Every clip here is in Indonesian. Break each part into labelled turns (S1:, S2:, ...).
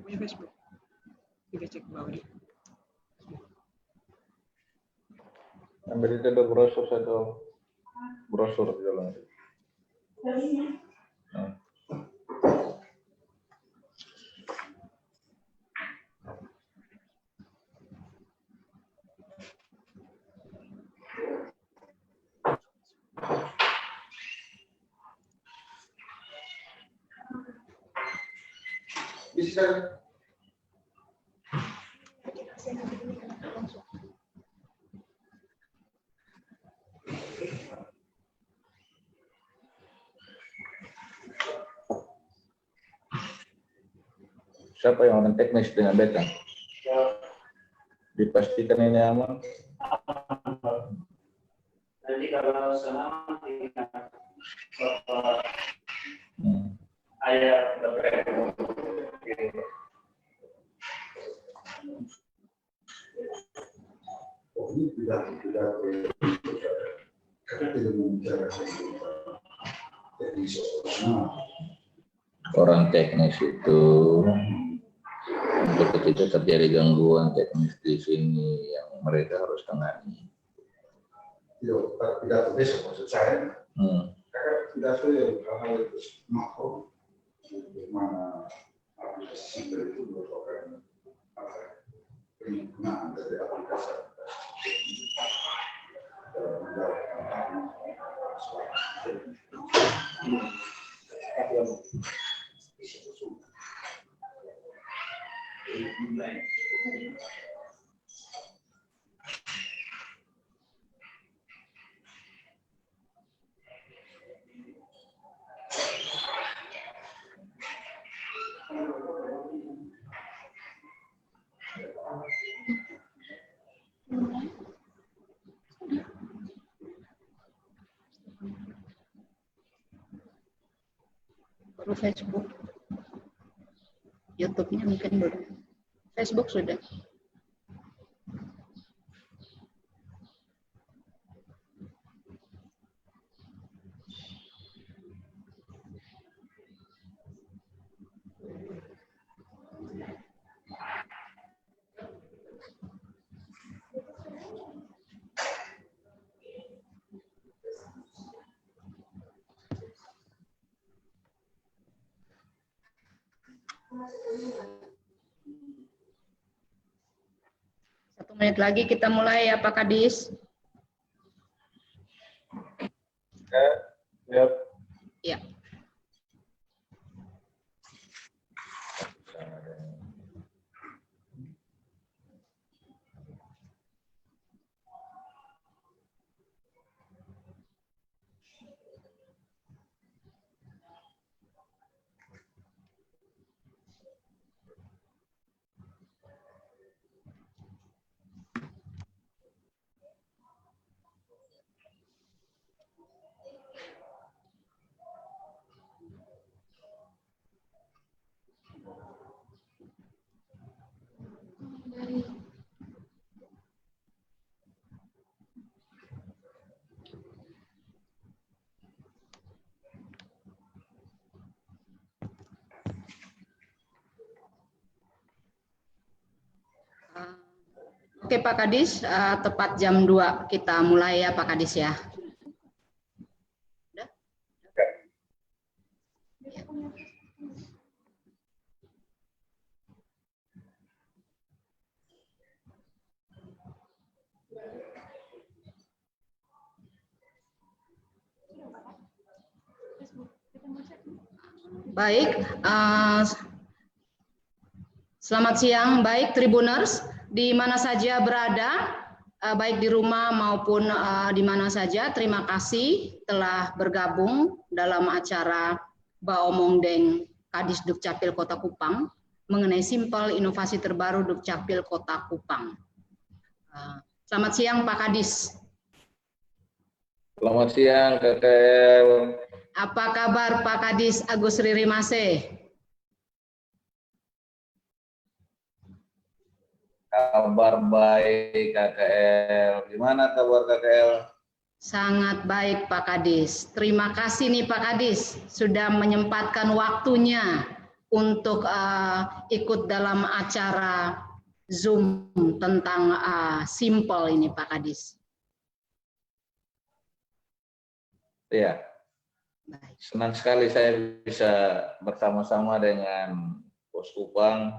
S1: Punya Facebook. Kita cek bawah deh.
S2: Ambil itu ada brosur atau brosur di dalam. Nah. Bisa. Siapa yang orang teknis dengan beta? Dipastikan ini aman.
S3: Jadi kalau selama ayat
S2: orang teknis itu untuk ketika terjadi gangguan teknis di sini yang mereka harus tangani.
S4: Pidato besok maksud saya. Karena pidato yang hal-hal itu makro, bagaimana aplikasi itu merupakan penggunaan dari aplikasi.
S1: Baru Facebook. YouTube-nya mungkin belum. Facebook sudah. Satu menit lagi kita mulai ya Pak Kadis.
S2: Ya.
S1: Ya. Oke Pak Kadis, tepat jam 2 kita mulai ya Pak Kadis ya. Udah? Ya. Baik, selamat siang, baik Tribuners. Di mana saja berada, baik di rumah maupun di mana saja, terima kasih telah bergabung dalam acara Baomongdeng Kadis Dukcapil Kota Kupang mengenai simpel inovasi terbaru Dukcapil Kota Kupang. Selamat siang Pak Kadis.
S2: Selamat siang KKL.
S1: Apa kabar Pak Kadis Agus Ririmase?
S2: Kabar baik KKL. Gimana kabar KKL?
S1: Sangat baik Pak Kadis. Terima kasih nih Pak Kadis sudah menyempatkan waktunya untuk ikut dalam acara Zoom tentang Simple ini, Pak Kadis.
S2: Ya,
S1: Baik.
S2: senang sekali saya bisa bersama-sama dengan Poskupang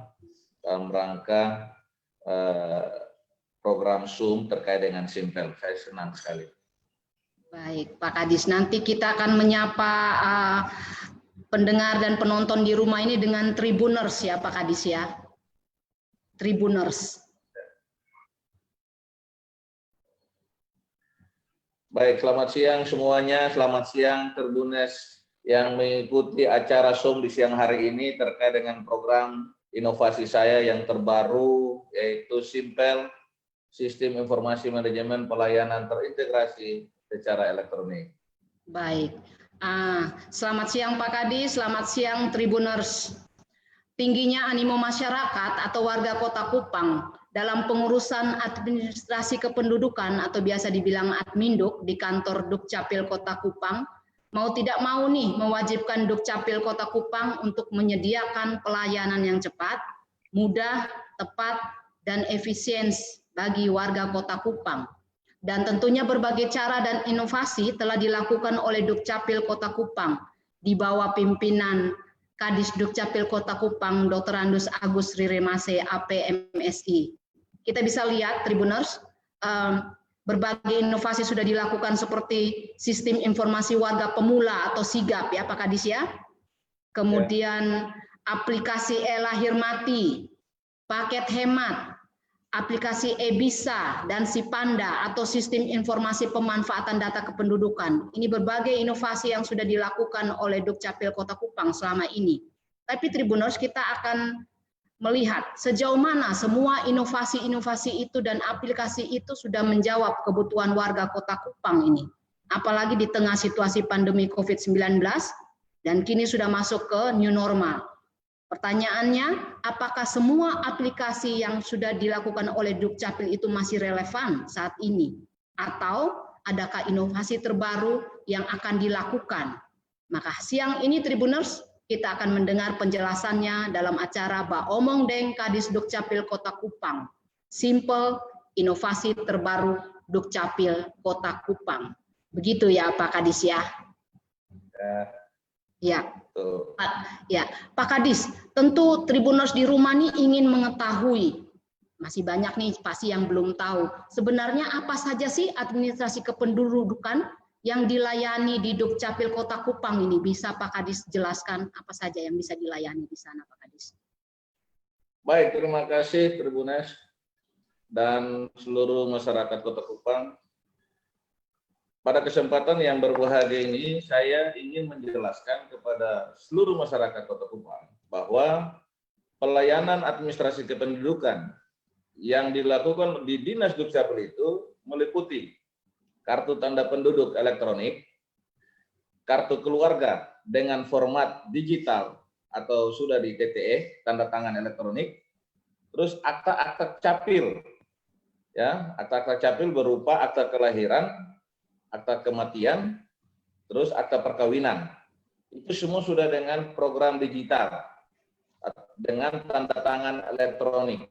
S2: dalam rangka program Zoom terkait dengan Simple. Saya senang sekali.
S1: Baik, Pak Kadis. Nanti kita akan menyapa pendengar dan penonton di rumah ini dengan Tribuners ya, Pak Kadis ya. Tribuners.
S2: Baik, selamat siang semuanya. Selamat siang Tribuners yang mengikuti acara Zoom di siang hari ini terkait dengan program inovasi saya yang terbaru, yaitu Simple, Sistem Informasi Manajemen Pelayanan Terintegrasi secara elektronik.
S1: Baik. Selamat siang Pak Kadis, selamat siang Tribuners. Tingginya animo masyarakat atau warga Kota Kupang dalam pengurusan administrasi kependudukan atau biasa dibilang Adminduk di kantor Dukcapil Kota Kupang mau tidak mau nih mewajibkan Dukcapil Kota Kupang untuk menyediakan pelayanan yang cepat, mudah, tepat, dan efisien bagi warga Kota Kupang. Dan tentunya berbagai cara dan inovasi telah dilakukan oleh Dukcapil Kota Kupang di bawah pimpinan Kadis Dukcapil Kota Kupang Dr. Andus Agus Riremase APMSI. Kita bisa lihat Tribuners, berbagai inovasi sudah dilakukan seperti sistem informasi warga pemula atau SIGAP ya Pak Kadis ya. Kemudian aplikasi e-lahir mati, paket hemat, aplikasi e-bisa dan Sipanda atau sistem informasi pemanfaatan data kependudukan. Ini berbagai inovasi yang sudah dilakukan oleh Dukcapil Kota Kupang selama ini. Tapi Tribuners, kita akan melihat sejauh mana semua inovasi-inovasi itu dan aplikasi itu sudah menjawab kebutuhan warga Kota Kupang ini. Apalagi di tengah situasi pandemi COVID-19 dan kini sudah masuk ke new normal. Pertanyaannya, apakah semua aplikasi yang sudah dilakukan oleh Dukcapil itu masih relevan saat ini? Atau adakah inovasi terbaru yang akan dilakukan? Maka siang ini Tribuners, kita akan mendengar penjelasannya dalam acara Ba Omong Deng Kadis Dukcapil Kota Kupang. Simple, inovasi terbaru Dukcapil Kota Kupang. Begitu ya Pak Kadis ya? Ya. Ya, Pak Kadis, tentu Tribuners di rumah nih ingin mengetahui, masih banyak nih pasti yang belum tahu, sebenarnya apa saja sih administrasi kependudukan yang dilayani di Dukcapil Kota Kupang ini? Bisa Pak Kadis jelaskan apa saja yang bisa dilayani di sana Pak Kadis?
S2: Baik, terima kasih Tribuners dan seluruh masyarakat Kota Kupang. Pada kesempatan yang berbahagia ini, saya ingin menjelaskan kepada seluruh masyarakat Kota Kupang bahwa pelayanan administrasi kependudukan yang dilakukan di Dinas Dukcapil itu meliputi kartu tanda penduduk elektronik, kartu keluarga dengan format digital atau sudah di TTE, tanda tangan elektronik, terus akta-akta capil. Ya, akta-akta capil berupa akta kelahiran, akta kematian, terus akta perkawinan. Itu semua sudah dengan program digital, dengan tanda tangan elektronik.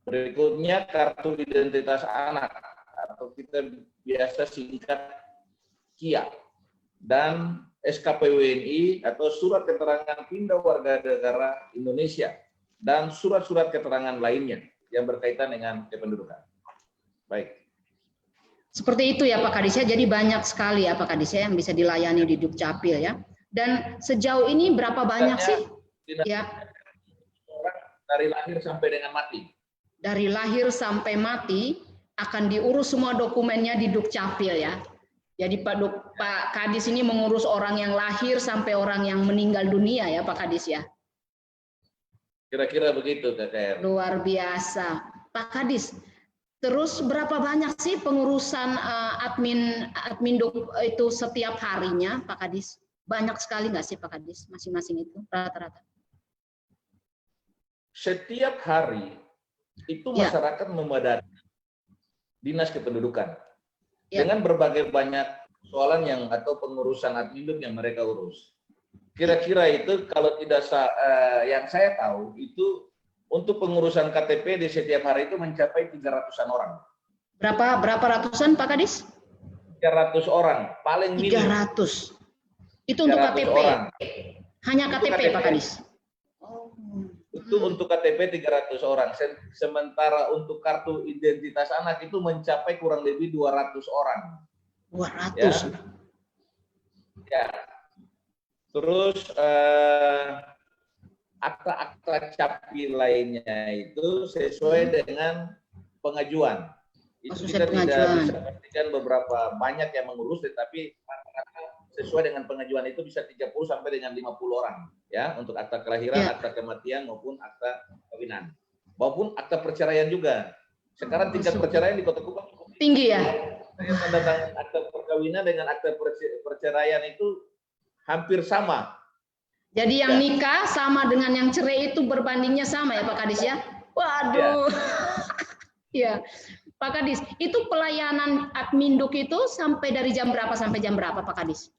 S2: Berikutnya kartu identitas anak, atau kita biasa singkat KIA, dan SKPWNI atau surat keterangan pindah warga negara Indonesia, dan surat-surat keterangan lainnya yang berkaitan dengan kependudukan. Baik.
S1: Seperti itu ya Pak Kadis ya, jadi banyak sekali ya Pak Kadis ya yang bisa dilayani di Dukcapil ya. Dan sejauh ini berapa banyak sih? Ya.
S2: Dari lahir sampai dengan mati.
S1: Dari lahir sampai mati akan diurus semua dokumennya di Dukcapil ya. Jadi Pak Kadis ini mengurus orang yang lahir sampai orang yang meninggal dunia ya Pak Kadis ya.
S2: Kira-kira begitu KKR.
S1: Luar biasa. Pak Kadis, terus berapa banyak sih pengurusan admin itu setiap harinya, Pak Kadis? Banyak sekali nggak sih, Pak Kadis, masing-masing itu rata-rata?
S2: Setiap hari itu masyarakat memadati Dinas Kependudukan dengan berbagai banyak soalan yang atau pengurusan admin yang mereka urus. kira-kira itu kalau tidak yang saya tahu itu untuk pengurusan KTP di setiap hari itu mencapai 300-an orang.
S1: Berapa ratusan Pak Kadis?
S2: 300 orang, paling minim.
S1: 300. Itu untuk
S2: 300
S1: KTP.
S2: orang.
S1: Hanya
S2: Itu
S1: KTP,
S2: KTP.
S1: Pak Kadis.
S2: Itu untuk KTP 300 orang. Sementara untuk kartu identitas anak itu mencapai kurang lebih 200 orang.
S1: 200.
S2: Ya. Terus akta-akta capil lainnya itu sesuai dengan pengajuan. Itu kita tidak bisa pastikan beberapa banyak yang mengurus, tetapi sesuai dengan pengajuan itu bisa 30 sampai dengan 50 orang ya untuk akta kelahiran, akta kematian maupun akta kawinan. Maupun akta perceraian juga. Sekarang tingkat perceraian di Kota Kupang cukup
S1: tinggi ya.
S2: Saya tanda tangan akta perkawinan dengan akta perceraian itu hampir sama.
S1: Jadi yang nikah sama dengan yang cerai itu berbandingnya sama ya Pak Kadis ya? Waduh. Ya. Pak Kadis, itu pelayanan Adminduk itu sampai dari jam berapa sampai jam berapa Pak Kadis?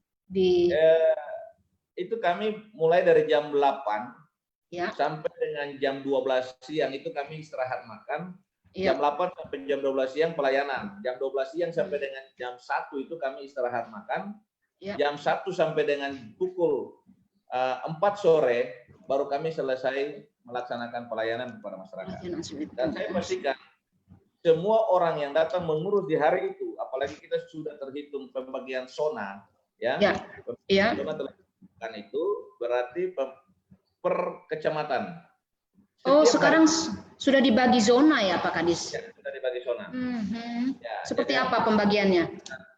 S2: Itu kami mulai dari jam 8
S1: ya.
S2: sampai dengan jam 12 siang itu kami istirahat makan.
S1: Ya.
S2: Jam 8 sampai jam 12 siang pelayanan. Jam 12 siang sampai dengan jam 1 itu kami istirahat makan. Ya. Jam 1 sampai dengan pukul 4 sore baru kami selesai melaksanakan pelayanan kepada masyarakat. Dan saya pastikan semua orang yang datang mengurus di hari itu, apalagi kita sudah terhitung pembagian zona, ya. Zona telah dilakukan itu berarti per kecamatan.
S1: Oh, sekarang sudah dibagi zona ya Pak Kadis?
S2: Ya, sudah dibagi zona.
S1: Ya, seperti apa pembagiannya?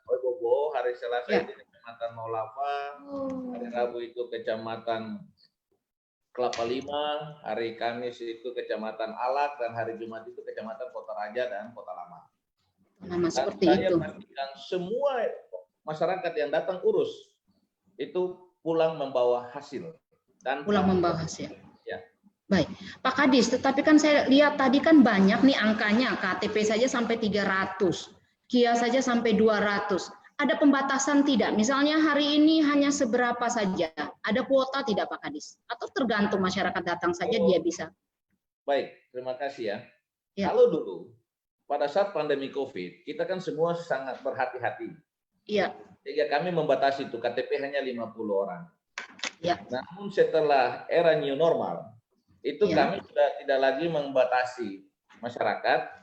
S2: Bobo, hari Selasa itu Kecamatan Maulava, hari Rabu itu Kecamatan Kelapa Lima, hari Kamis itu Kecamatan Alak, dan hari Jumat itu Kecamatan Kota Raja dan Kota Lama.
S1: Nama seperti
S2: saya
S1: itu.
S2: pastikan semua masyarakat yang datang urus itu pulang membawa hasil. Dan
S1: pulang membawa hasil.
S2: Ya.
S1: Baik, Pak Kadis, tetapi kan saya lihat tadi kan banyak nih angkanya, KTP saja sampai 300, KIA saja sampai 200. Ada pembatasan tidak? Misalnya hari ini hanya seberapa saja? Ada kuota tidak Pak Kadis? Atau tergantung masyarakat datang saja dia bisa?
S2: Baik, terima kasih ya. Kalau dulu, pada saat pandemi COVID, kita kan semua sangat berhati-hati.
S1: Iya.
S2: Sehingga kami membatasi itu KTP hanya 50 orang.
S1: Ya.
S2: Namun setelah era new normal, itu kami sudah tidak lagi membatasi masyarakat,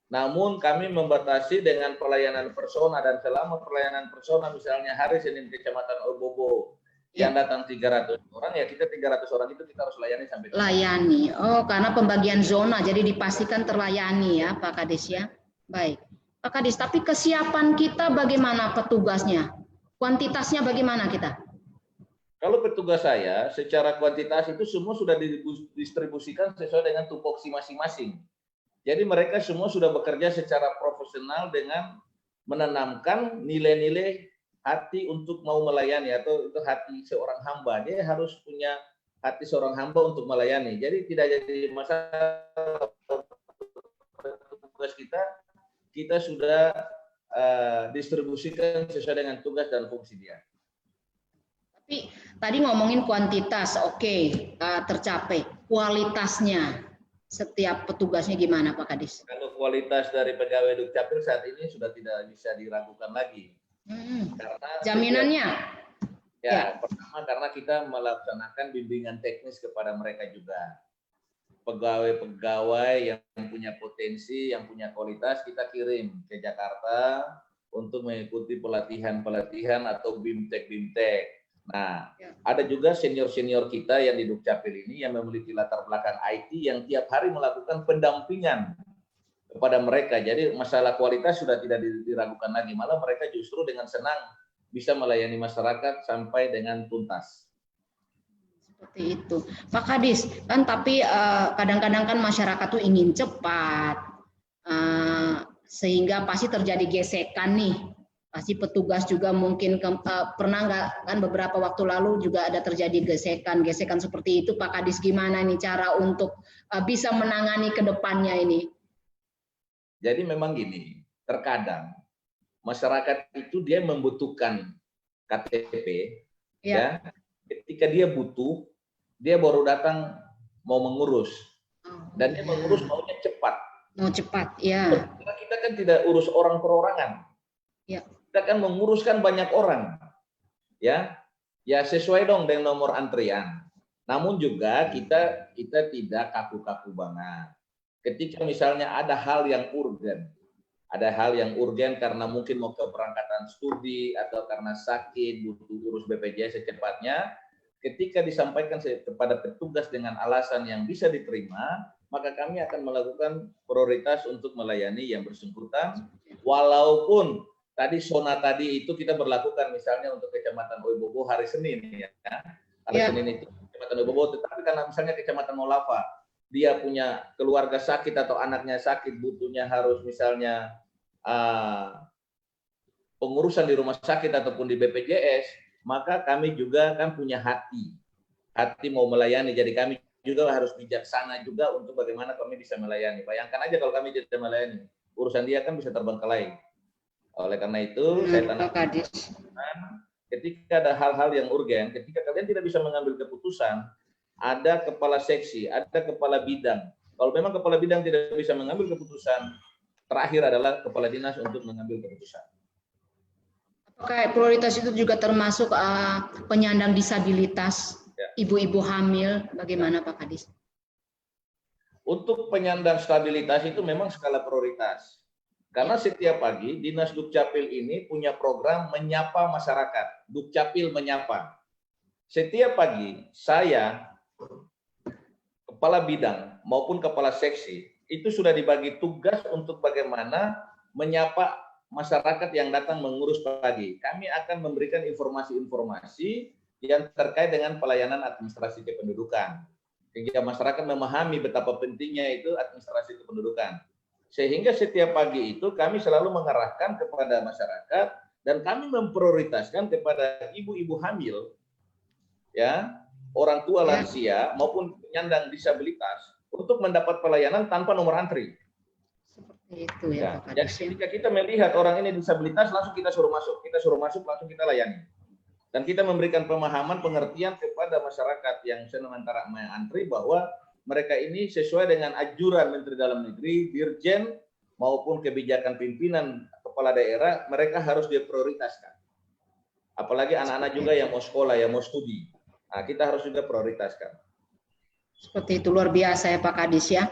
S2: namun kami membatasi dengan pelayanan persona, dan selama pelayanan persona misalnya hari Senin Kecamatan Orbobo yang datang 300 orang, ya kita 300 orang itu kita harus layani sampai
S1: layani. Oh, karena pembagian zona jadi dipastikan terlayani ya Pak Kadis ya. Baik. Pak Kadis, tapi kesiapan kita bagaimana petugasnya? Kuantitasnya bagaimana kita?
S2: Kalau petugas saya, secara kuantitas itu semua sudah didistribusikan sesuai dengan tupoksi masing-masing. Jadi mereka semua sudah bekerja secara profesional dengan menanamkan nilai-nilai hati untuk mau melayani, atau itu hati seorang hamba. Dia harus punya hati seorang hamba untuk melayani. Jadi tidak jadi masalah tugas kita sudah distribusikan sesuai dengan tugas dan fungsi dia.
S1: Tapi tadi ngomongin kuantitas, oke, tercapai. Kualitasnya setiap petugasnya gimana Pak Kadis?
S2: Kalau kualitas dari pegawai Dukcapil saat ini sudah tidak bisa diragukan lagi. Karena
S1: jaminannya?
S2: Pertama karena kita melaksanakan bimbingan teknis kepada mereka juga. Pegawai-pegawai yang punya potensi, yang punya kualitas kita kirim ke Jakarta untuk mengikuti pelatihan-pelatihan atau BIMTEK. Nah, ada juga senior-senior kita yang di Dukcapil ini yang memiliki latar belakang IT yang tiap hari melakukan pendampingan kepada mereka. Jadi masalah kualitas sudah tidak diragukan lagi. Malah mereka justru dengan senang bisa melayani masyarakat sampai dengan tuntas.
S1: Seperti itu. Pak Kadis, kan tapi kadang-kadang kan masyarakat tuh ingin cepat, sehingga pasti terjadi gesekan nih. Pasti petugas juga mungkin pernah nggak kan beberapa waktu lalu juga ada terjadi gesekan seperti itu. Pak Kadis, gimana nih cara untuk bisa menangani ke depannya ini?
S2: Jadi memang gini, terkadang masyarakat itu dia membutuhkan KTP, ya. ketika dia butuh, dia baru datang mau mengurus. Dan dia mengurus maunya cepat.
S1: Mau cepat, ya.
S2: Karena kita kan tidak urus orang perorangan.
S1: Ya.
S2: Kita kan menguruskan banyak orang. Ya, ya sesuai dong dengan nomor antrian. Namun juga kita tidak kaku-kaku banget. Ketika misalnya ada hal yang urgen karena mungkin mau keberangkatan studi atau karena sakit butuh urus BPJS secepatnya, ketika disampaikan kepada petugas dengan alasan yang bisa diterima, maka kami akan melakukan prioritas untuk melayani yang bersangkutan, walaupun tadi zona tadi itu kita berlakukan misalnya untuk Kecamatan Oibobo hari Senin ya. Senin itu Kecamatan Oibobo, tetapi karena misalnya Kecamatan Molava dia punya keluarga sakit atau anaknya sakit, butuhnya harus misalnya pengurusan di rumah sakit ataupun di BPJS, maka kami juga kan punya hati mau melayani. Jadi kami juga harus bijaksana juga untuk bagaimana kami bisa melayani. Bayangkan aja kalau kami tidak melayani, urusan dia kan bisa terbengkalai. Oleh karena itu, saya tanamkan ketika ada hal-hal yang urgen, ketika kalian tidak bisa mengambil keputusan, ada kepala seksi, ada kepala bidang. Kalau memang kepala bidang tidak bisa mengambil keputusan, terakhir adalah kepala dinas untuk mengambil keputusan.
S1: Apakah prioritas itu juga termasuk penyandang disabilitas, ibu-ibu hamil, bagaimana Pak Kadis?
S2: Untuk penyandang stabilitas itu memang skala prioritas. Karena setiap pagi Dinas Dukcapil ini punya program menyapa masyarakat, Dukcapil menyapa. Setiap pagi saya, kepala bidang maupun kepala seksi, itu sudah dibagi tugas untuk bagaimana menyapa masyarakat yang datang mengurus pagi. Kami akan memberikan informasi-informasi yang terkait dengan pelayanan administrasi kependudukan. Sehingga masyarakat memahami betapa pentingnya itu administrasi kependudukan. Sehingga setiap pagi itu kami selalu mengarahkan kepada masyarakat dan kami memprioritaskan kepada ibu-ibu hamil, ya, orang tua lansia maupun penyandang disabilitas untuk mendapat pelayanan tanpa nomor antri.
S1: Seperti itu ya, Pak Kadis.
S2: Jadi ketika kita melihat orang ini disabilitas, langsung kita suruh masuk, langsung kita layani. Dan kita memberikan pemahaman, pengertian kepada masyarakat yang sementara mengantri bahwa mereka ini sesuai dengan anjuran Menteri Dalam Negeri, Dirjen maupun kebijakan pimpinan kepala daerah, mereka harus diprioritaskan. Apalagi anak-anak juga yang mau sekolah, yang mau studi. Nah, kita harus juga prioritaskan.
S1: Seperti itu, luar biasa ya Pak Kadis ya.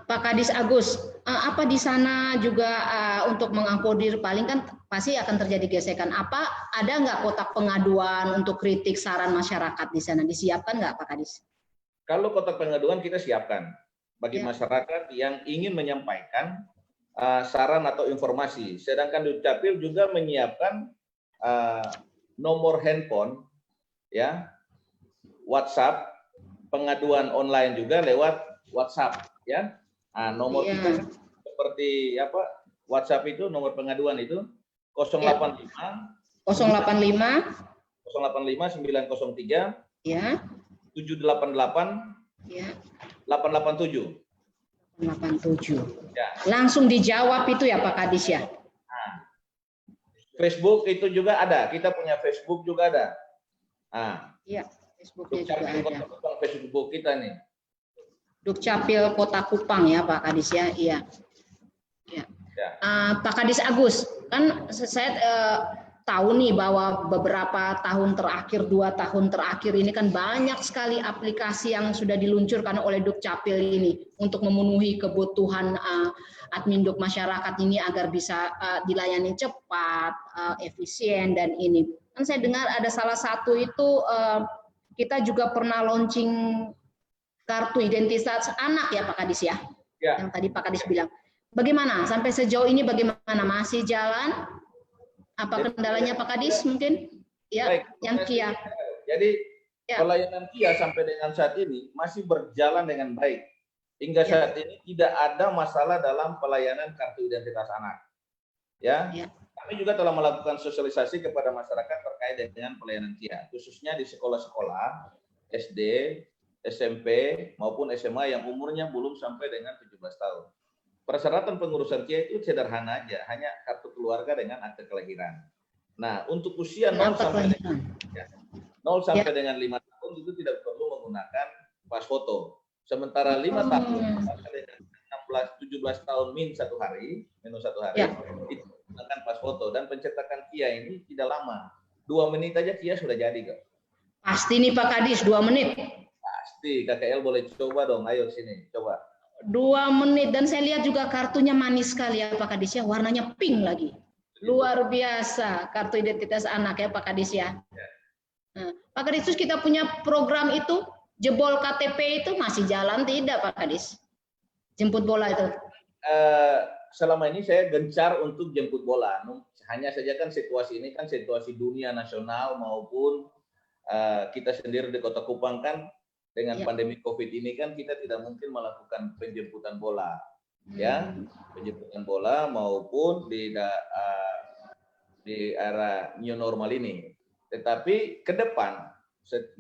S1: Pak Kadis Agus, apa di sana juga untuk mengakomodir, paling kan pasti akan terjadi gesekan. Ada nggak kotak pengaduan untuk kritik saran masyarakat di sana? Disiapkan nggak Pak Kadis?
S2: Kalau kotak pengaduan kita siapkan bagi masyarakat yang ingin menyampaikan saran atau informasi. Sedangkan Dukcapil juga menyiapkan nomor handphone, ya, WhatsApp, pengaduan online juga lewat WhatsApp, ya. Nah, nomor kita seperti apa? WhatsApp itu nomor pengaduan itu 085
S1: 085
S2: 903
S1: ya
S2: 788
S1: ya
S2: 887.
S1: 87.
S2: Ya.
S1: Langsung dijawab itu ya Pak Kadis ya.
S2: Nah, Facebook itu juga ada. Kita punya Facebook juga ada. Nah,
S1: iya, Facebooknya juga ada.
S2: Facebook kita nih.
S1: Dukcapil Kota Kupang ya Pak Kadis ya. Iya. Ya. Pak Kadis Agus, kan saya tahu nih bahwa beberapa tahun terakhir, 2 tahun terakhir ini kan banyak sekali aplikasi yang sudah diluncurkan oleh Dukcapil ini untuk memenuhi kebutuhan admin Duk masyarakat ini agar bisa dilayani cepat, efisien dan ini. Kan saya dengar ada salah satu itu kita juga pernah launching kartu identitas anak ya Pak Kadis ya. Yang tadi Pak Kadis bilang. Bagaimana sampai sejauh ini, bagaimana masih jalan? Apa kendalanya Pak Kadis mungkin? Ya, baik, yang KIA.
S2: Jadi pelayanan KIA sampai dengan saat ini masih berjalan dengan baik. Hingga saat ini tidak ada masalah dalam pelayanan kartu identitas anak. Ya. Kami juga telah melakukan sosialisasi kepada masyarakat terkait dengan pelayanan KIA, khususnya di sekolah-sekolah SD, SMP maupun SMA yang umurnya belum sampai dengan 17 tahun. Persyaratan pengurusan KIA itu sederhana aja, hanya kartu keluarga dengan akte kelahiran. Nah, untuk usia 0 sampai 0 sampai dengan 5 tahun itu tidak perlu menggunakan pas foto. Sementara 5 tahun sampai dengan 16-17 tahun minus 1 hari, itu menggunakan pas foto. Dan pencetakan KIA ini tidak lama. 2 menit aja KIA sudah jadi kok.
S1: Pasti nih Pak Kadis, 2 menit.
S2: Pasti, KKL boleh coba dong, ayo sini, coba.
S1: 2 menit, dan saya lihat juga kartunya manis sekali ya Pak Kadis ya, warnanya pink lagi. Luar biasa kartu identitas anak ya Pak Kadis ya. Nah, Pak Kadis, terus kita punya program itu, jebol KTP itu masih jalan tidak Pak Kadis? Jemput bola itu.
S2: Selama ini saya gencar untuk jemput bola. Hanya saja kan situasi ini kan situasi dunia nasional maupun kita sendiri di Kota Kupang kan dengan pandemi COVID ini kan kita tidak mungkin melakukan penjemputan bola. Ya, penjemputan bola maupun di era new normal ini. Tetapi ke depan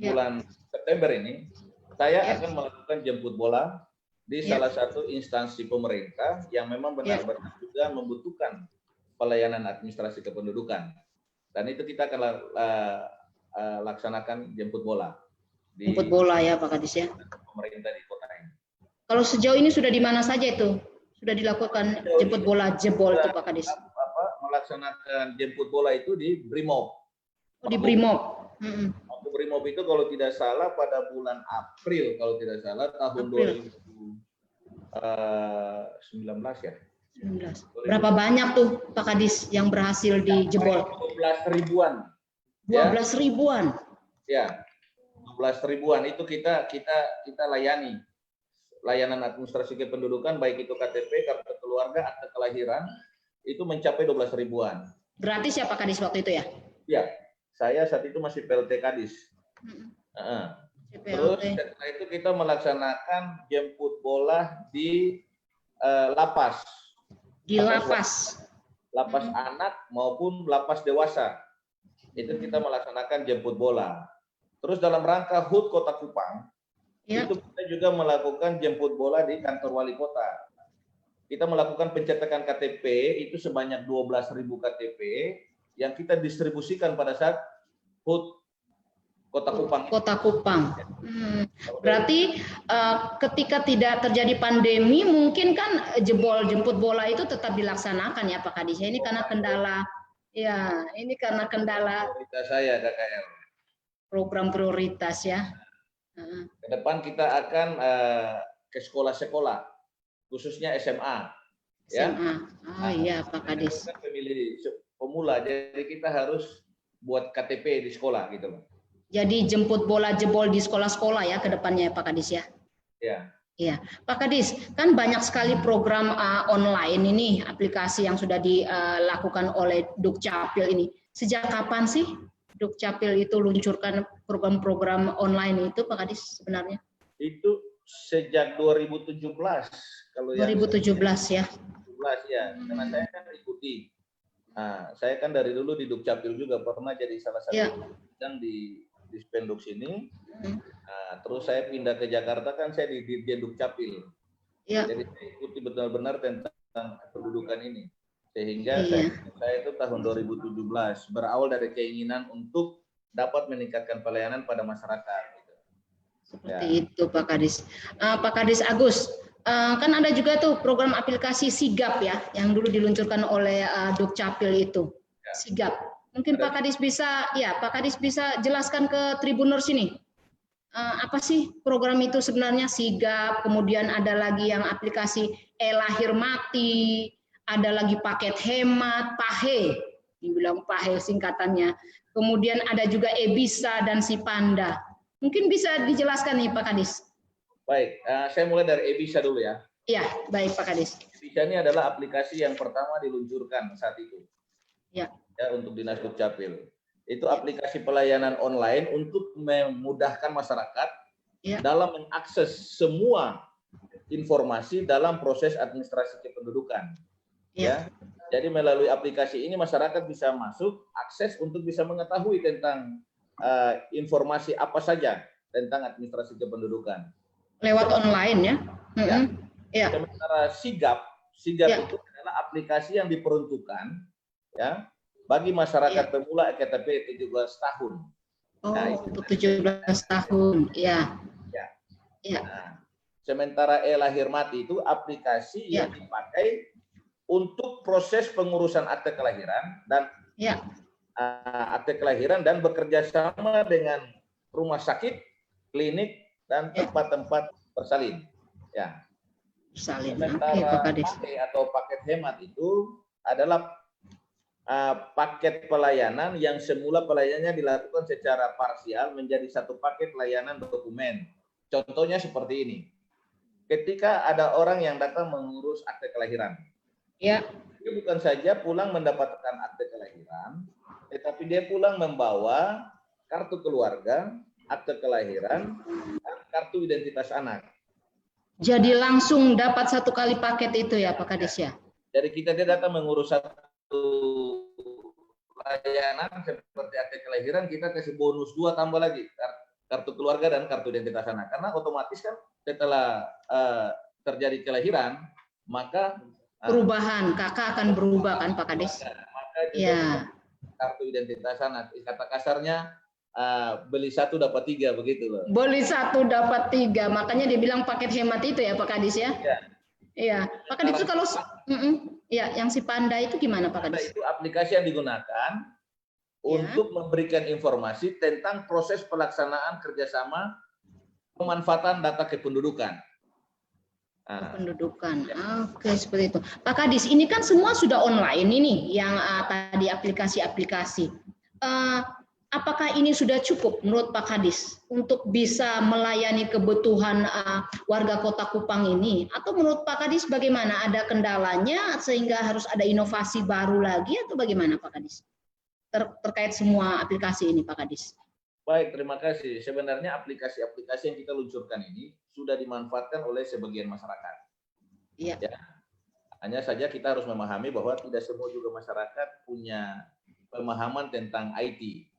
S2: bulan September ini saya akan melakukan jemput bola di salah satu instansi pemerintah yang memang benar-benar juga membutuhkan pelayanan administrasi kependudukan. Dan itu kita akan laksanakan jemput bola.
S1: Jemput bola ya Pak Kadis ya.
S2: Pemerintah di kota ini.
S1: Kalau sejauh ini sudah di mana saja itu? Sudah dilakukan jemput bola jebol itu Pak Kadis?
S2: Melaksanakan jemput bola itu di Brimob.
S1: Oh, di Brimob.
S2: Waktu Brimob itu kalau tidak salah pada bulan April kalau tidak salah tahun 2019 ya.
S1: 19. Berapa banyak tuh Pak Kadis yang berhasil dijebol?
S2: 12 ribuan.
S1: 12 ribuan.
S2: Ya. 12 ribuan itu kita layani. Layanan administrasi kependudukan baik itu KTP, kartu keluarga, akte kelahiran itu mencapai 12 ribuan.
S1: Gratis ya Pak Kadis waktu itu ya?
S2: Iya. Saya saat itu masih PLT Kadis. Terus setelah itu kita melaksanakan jemput bola di lapas.
S1: Di lapas.
S2: Lapas anak maupun lapas dewasa. Itu kita melaksanakan jemput bola. Terus dalam rangka HUT Kota Kupang, itu kita juga melakukan jemput bola di kantor wali kota. Kita melakukan pencetakan KTP itu sebanyak 12.000 KTP yang kita distribusikan pada saat HUT Kota Kupang.
S1: Kota Kupang. Berarti ketika tidak terjadi pandemi, mungkin kan jemput bola itu tetap dilaksanakan ya Pak Kadis. Ini karena kendala,
S2: prioritas saya KKL.
S1: Program prioritas ya.
S2: Ke depan kita akan ke sekolah-sekolah, khususnya SMA.
S1: SMA. Oh iya Pak Kadis.
S2: Kita kan pemilih pemula, jadi kita harus buat KTP di sekolah gitu loh.
S1: Jadi jemput bola jebol di sekolah-sekolah ya ke depannya Pak Kadis ya?
S2: Iya.
S1: Iya, Pak Kadis, kan banyak sekali program online ini, aplikasi yang sudah dilakukan oleh Dukcapil ini. Sejak kapan sih Dukcapil itu luncurkan program-program online itu Pak Kadis sebenarnya?
S2: Itu sejak 2017 kalau
S1: 2017 ya.
S2: 2017 ya, karena saya kan ikuti. Nah, saya kan dari dulu di Dukcapil juga pernah jadi salah satu yang di Spenduk sini. Nah, terus saya pindah ke Jakarta kan saya di Dirjen Dukcapil. Jadi saya ikuti benar-benar tentang kependudukan ini. Sehingga saya itu tahun 2017 berawal dari keinginan untuk dapat meningkatkan pelayanan pada masyarakat.
S1: Seperti itu Pak Kadis. Pak Kadis Agus, kan ada juga tuh program aplikasi Sigap ya, yang dulu diluncurkan oleh Dukcapil itu. Sigap. Mungkin Pak Kadis bisa jelaskan ke Tribuners ini. Apa sih program itu sebenarnya Sigap, kemudian ada lagi yang aplikasi e-lahir mati, ada lagi paket hemat, PAHE, dibilang PAHE singkatannya. Kemudian ada juga e-bisa dan Sipanda. Mungkin bisa dijelaskan nih Pak Kadis.
S2: Baik, saya mulai dari e-bisa dulu ya.
S1: Iya, baik Pak Kadis.
S2: e-bisa ini adalah aplikasi yang pertama diluncurkan saat itu. Ya, untuk Dinas Dukcapil. Itu aplikasi pelayanan online untuk memudahkan masyarakat dalam mengakses semua informasi dalam proses administrasi kependudukan. Ya. Jadi melalui aplikasi ini masyarakat bisa masuk, akses untuk bisa mengetahui tentang informasi apa saja tentang administrasi kependudukan.
S1: Lewat online ya.
S2: Sementara Sigap itu adalah aplikasi yang diperuntukkan ya bagi masyarakat pemula KTP 17 tahun.
S1: Oh,
S2: Nah, itu
S1: untuk 17 tahun. Ya.
S2: ya.
S1: Ya.
S2: Nah, sementara e-lahir mati itu aplikasi
S1: Ya.
S2: yang dipakai untuk proses pengurusan akte kelahiran dan
S1: Ya.
S2: akte kelahiran dan bekerja sama dengan rumah sakit, klinik, dan
S1: Ya.
S2: tempat-tempat bersalin. Ya.
S1: Salin. Oke,
S2: Sementara
S1: Pak Kadis.
S2: PAHE atau paket hemat itu adalah paket pelayanan yang semula pelayanannya dilakukan secara parsial menjadi satu paket layanan dokumen. Contohnya seperti ini. Ketika ada orang yang datang mengurus akte kelahiran,
S1: Ya.
S2: dia bukan saja pulang mendapatkan akte kelahiran, tetapi dia pulang membawa kartu keluarga, akte kelahiran, dan kartu identitas anak.
S1: Jadi langsung dapat satu kali paket itu ya Pak Kadis ya?
S2: Dari kita dia datang mengurus satu layanan seperti akte kelahiran, kita kasih bonus 2 tambah lagi kartu keluarga dan kartu identitas anak. Karena otomatis kan setelah terjadi kelahiran, maka
S1: Perubahan, kakak akan berubah kan Pak Kadis?
S2: Maka juga
S1: Ya.
S2: kartu identitas anak. Kata kasarnya beli 1 dapat 3 begitu loh.
S1: Beli 1 dapat 3, makanya dia bilang paket hemat itu ya Pak Kadis ya?
S2: Ya.
S1: Iya. Pak Kadis itu kalau ya yang si Panda itu gimana Pak Kadis?
S2: Itu aplikasi yang digunakan untuk memberikan informasi tentang proses pelaksanaan kerjasama pemanfaatan data kependudukan.
S1: Pendudukan. Oke, seperti itu. Pak Kadis, ini kan semua sudah online ini yang tadi aplikasi-aplikasi. Apakah ini sudah cukup menurut Pak Kadis untuk bisa melayani kebutuhan warga Kota Kupang ini? Atau menurut Pak Kadis bagaimana? Ada kendalanya sehingga harus ada inovasi baru lagi atau bagaimana Pak Kadis? Terkait semua aplikasi ini Pak Kadis.
S2: Baik, terima kasih. Sebenarnya aplikasi-aplikasi yang kita luncurkan ini sudah dimanfaatkan oleh sebagian masyarakat.
S1: Iya.
S2: Ya. Hanya saja kita harus memahami bahwa tidak semua juga masyarakat punya pemahaman tentang IT.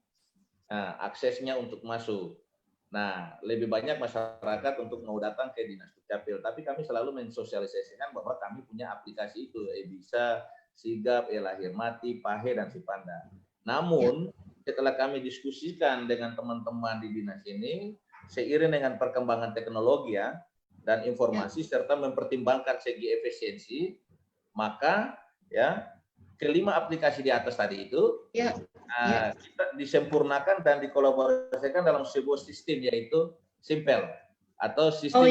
S2: Nah, aksesnya untuk masuk. Nah, lebih banyak masyarakat untuk mau datang ke Dinas Dukcapil. Tapi kami selalu mensosialisasikan bahwa kami punya aplikasi itu, e-Bisa, Sigap, e-Lahir Mati, PAHE, dan Sipanda. Namun, setelah kami diskusikan dengan teman-teman di dinas ini, seiring dengan perkembangan teknologi dan informasi serta mempertimbangkan segi efisiensi, maka ya kelima aplikasi di atas tadi itu kita disempurnakan dan dikolaborasikan dalam sebuah sistem yaitu Simpel atau sistem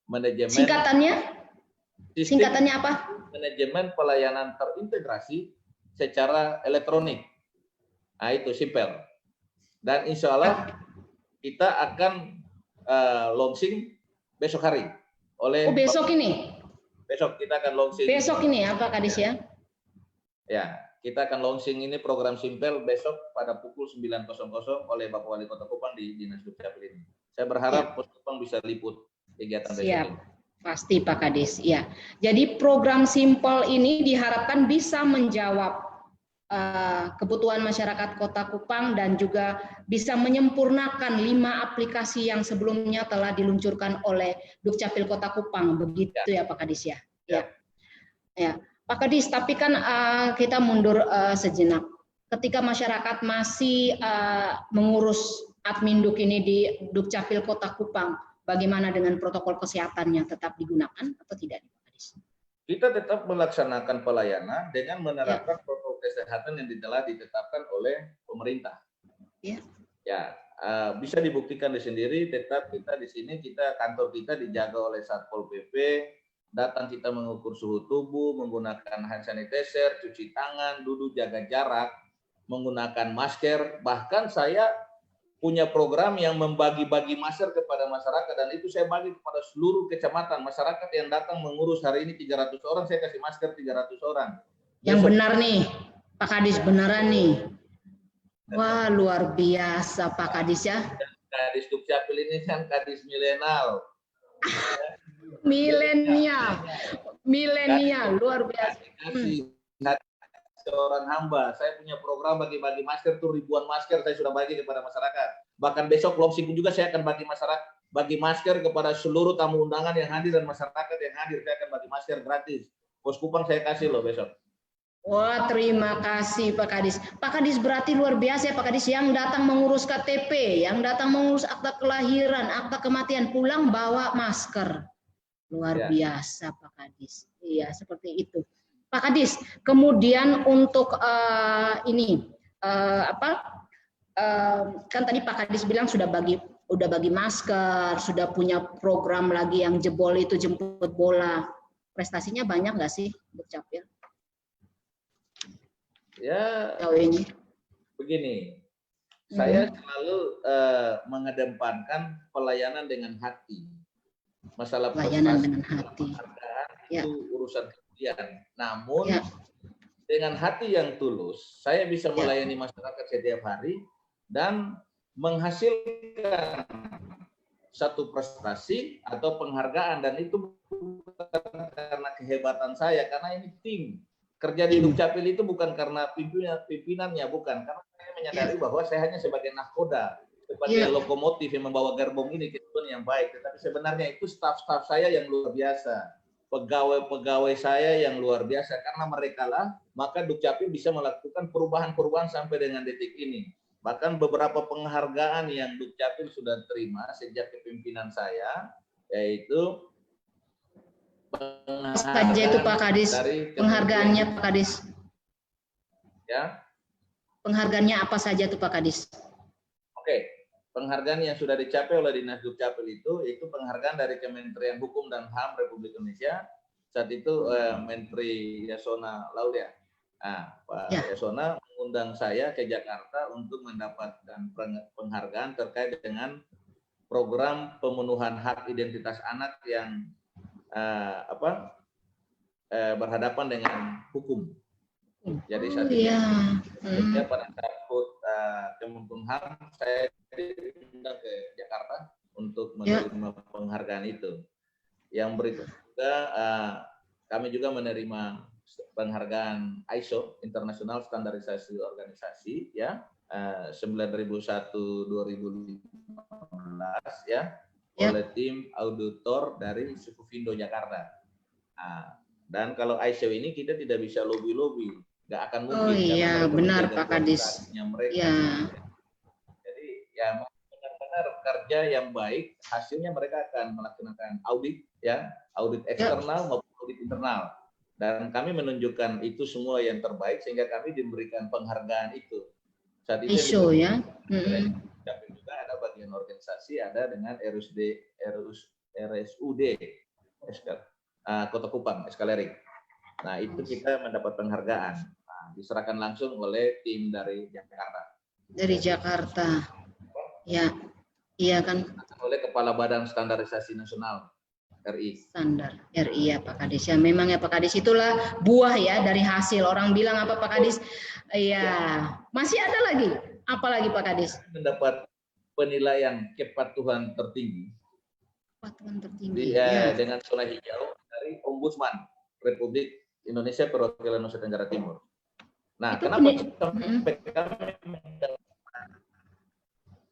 S2: manajemen.
S1: Singkatannya apa?
S2: Manajemen pelayanan terintegrasi secara elektronik. Nah, itu Simpel. Dan insya Allah kita akan launching besok hari.
S1: Besok ini?
S2: Besok kita akan launching.
S1: Besok ini ya Pak Kadis ya?
S2: Ya, kita akan launching ini program Simpel besok pada pukul 9.00 oleh Bapak Wali Kota Kupang di Dinas Dukcapil ini. Saya berharap Pos Kupang bisa liput kegiatan besok ini.
S1: Pasti Pak Kadis. Ya. Jadi program Simpel ini diharapkan bisa menjawab kebutuhan masyarakat Kota Kupang dan juga bisa menyempurnakan 5 aplikasi yang sebelumnya telah diluncurkan oleh Dukcapil Kota Kupang, begitu ya Pak Kadis ya. Ya. Pak Kadis, tapi kan kita mundur sejenak. Ketika masyarakat masih mengurus Adminduk ini di Dukcapil Kota Kupang, bagaimana dengan protokol kesehatannya, tetap digunakan atau tidak, Pak Kadis?
S2: Kita tetap melaksanakan pelayanan dengan menerapkan protokol kesehatan yang telah ditetapkan oleh pemerintah. Ya, bisa dibuktikan di sendiri. Tetap kita di sini, kantor kita dijaga oleh Satpol PP. Datang kita mengukur suhu tubuh, menggunakan hand sanitizer, cuci tangan, duduk jaga jarak, menggunakan masker. Bahkan saya punya program yang membagi-bagi masker kepada masyarakat, dan itu saya bagi kepada seluruh kecamatan. Masyarakat yang datang mengurus hari ini 300 orang, saya kasih masker 300 orang.
S1: Yang benar nih, Pak Kadis, beneran nih. Wah, luar biasa Pak Kadis ya. Kadis
S2: Dukcapil ini kan kadis milenial.
S1: Milenial, luar biasa.
S2: Seorang hamba, saya punya program bagi-bagi masker tuh, ribuan masker saya sudah bagi kepada masyarakat. Bahkan besok launching pun juga saya akan bagi masker kepada seluruh tamu undangan yang hadir dan masyarakat yang hadir. Saya akan bagi masker gratis. Pos Kupang saya kasih loh besok.
S1: Wah, terima kasih Pak Kadis. Pak Kadis berarti luar biasa ya Pak Kadis, yang datang mengurus KTP, yang datang mengurus akta kelahiran, akta kematian, pulang bawa masker. Luar biasa Pak Kadis. Iya, seperti itu. Pak Kadis, kemudian untuk kan tadi Pak Kadis bilang sudah bagi masker, sudah punya program lagi yang jebol itu jemput bola. Prestasinya banyak nggak sih Dukcapil?
S2: Ya,
S1: ini
S2: begini, saya selalu mengedepankan pelayanan dengan hati. Masalah
S1: pelayanan dengan hati
S2: itu urusan kemudian. Namun dengan hati yang tulus, saya bisa melayani masyarakat setiap hari dan menghasilkan satu prestasi atau penghargaan, dan itu bukan karena kehebatan saya, karena ini tim. Kerja di Dukcapil itu bukan karena pimpinannya, bukan. Karena saya menyadari bahwa saya hanya sebagai nahkoda, sebagai lokomotif yang membawa gerbong ini ke tujuan yang baik. Tetapi sebenarnya itu staf-staf saya yang luar biasa, pegawai-pegawai saya yang luar biasa. Karena mereka lah, maka Dukcapil bisa melakukan perubahan-perubahan sampai dengan detik ini. Bahkan beberapa penghargaan yang Dukcapil sudah terima sejak kepemimpinan saya, yaitu
S1: saja itu Pak Kadis, penghargaannya Pak Kadis.
S2: Ya.
S1: Penghargaannya apa saja tuh Pak Kadis?
S2: Oke, penghargaan yang sudah dicapai oleh Dinas Dukcapil itu penghargaan dari Kementerian Hukum dan HAM Republik Indonesia. Saat itu Menteri Yasona Laulia. Pak Yasona mengundang saya ke Jakarta untuk mendapatkan penghargaan terkait dengan program pemenuhan hak identitas anak yang berhadapan dengan hukum. Jadi saat itu pada saat Kemenkumham saya diundang ke Jakarta untuk menerima penghargaan itu. Yang berikut juga kami juga menerima penghargaan ISO International Standarisasi Organisasi 9001/2015 oleh tim auditor dari Sukuvindo Jakarta. Dan kalau ISO ini kita tidak bisa lobby-lobby, nggak akan mungkin.
S1: Oh iya, benar Pak Kadis.
S2: Jadi ya benar-benar kerja yang baik, hasilnya mereka akan melaksanakan audit, audit eksternal maupun audit internal. Dan kami menunjukkan itu semua yang terbaik sehingga kami diberikan penghargaan itu. Saat itu
S1: ISO
S2: tapi juga ada bagian organisasi, ada dengan RSUD Kota Kupang, Eskalerik. Nah, itu kita mendapat penghargaan. Diserahkan langsung oleh tim dari Jakarta.
S1: Dari Jakarta. Ya. Iya kan.
S2: Oleh Kepala Badan Standarisasi Nasional RI.
S1: Standar RI ya Pak Kadis. Ya memang ya Pak Kadis, itulah buah ya dari hasil. Orang bilang apa Pak Kadis? Iya. Masih ada lagi. Apalagi Pak Kadis?
S2: Mendapat penilaian kepatuhan tertinggi.
S1: Kepatuhan tertinggi.
S2: Dengan zona hijau dari Ombudsman Republik Indonesia Perwakilan Nusa Tenggara Timur. Nah, itu kenapa kami mendapat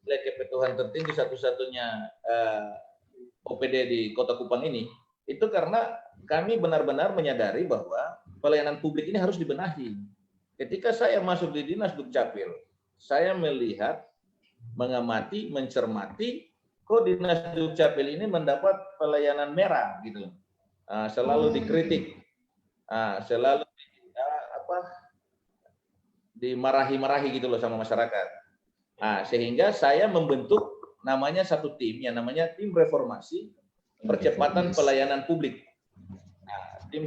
S2: kepatuhan tertinggi satu-satunya OPD di Kota Kupang ini? Itu karena kami benar-benar menyadari bahwa pelayanan publik ini harus dibenahi. Ketika saya masuk di Dinas Dukcapil, saya melihat, mengamati, mencermati, kok Dinas Dukcapil ini mendapat pelayanan merah gitu, selalu dikritik, selalu dimarahi-marahi gitu loh sama masyarakat. Sehingga saya membentuk namanya satu tim yang namanya tim reformasi percepatan pelayanan publik. Tim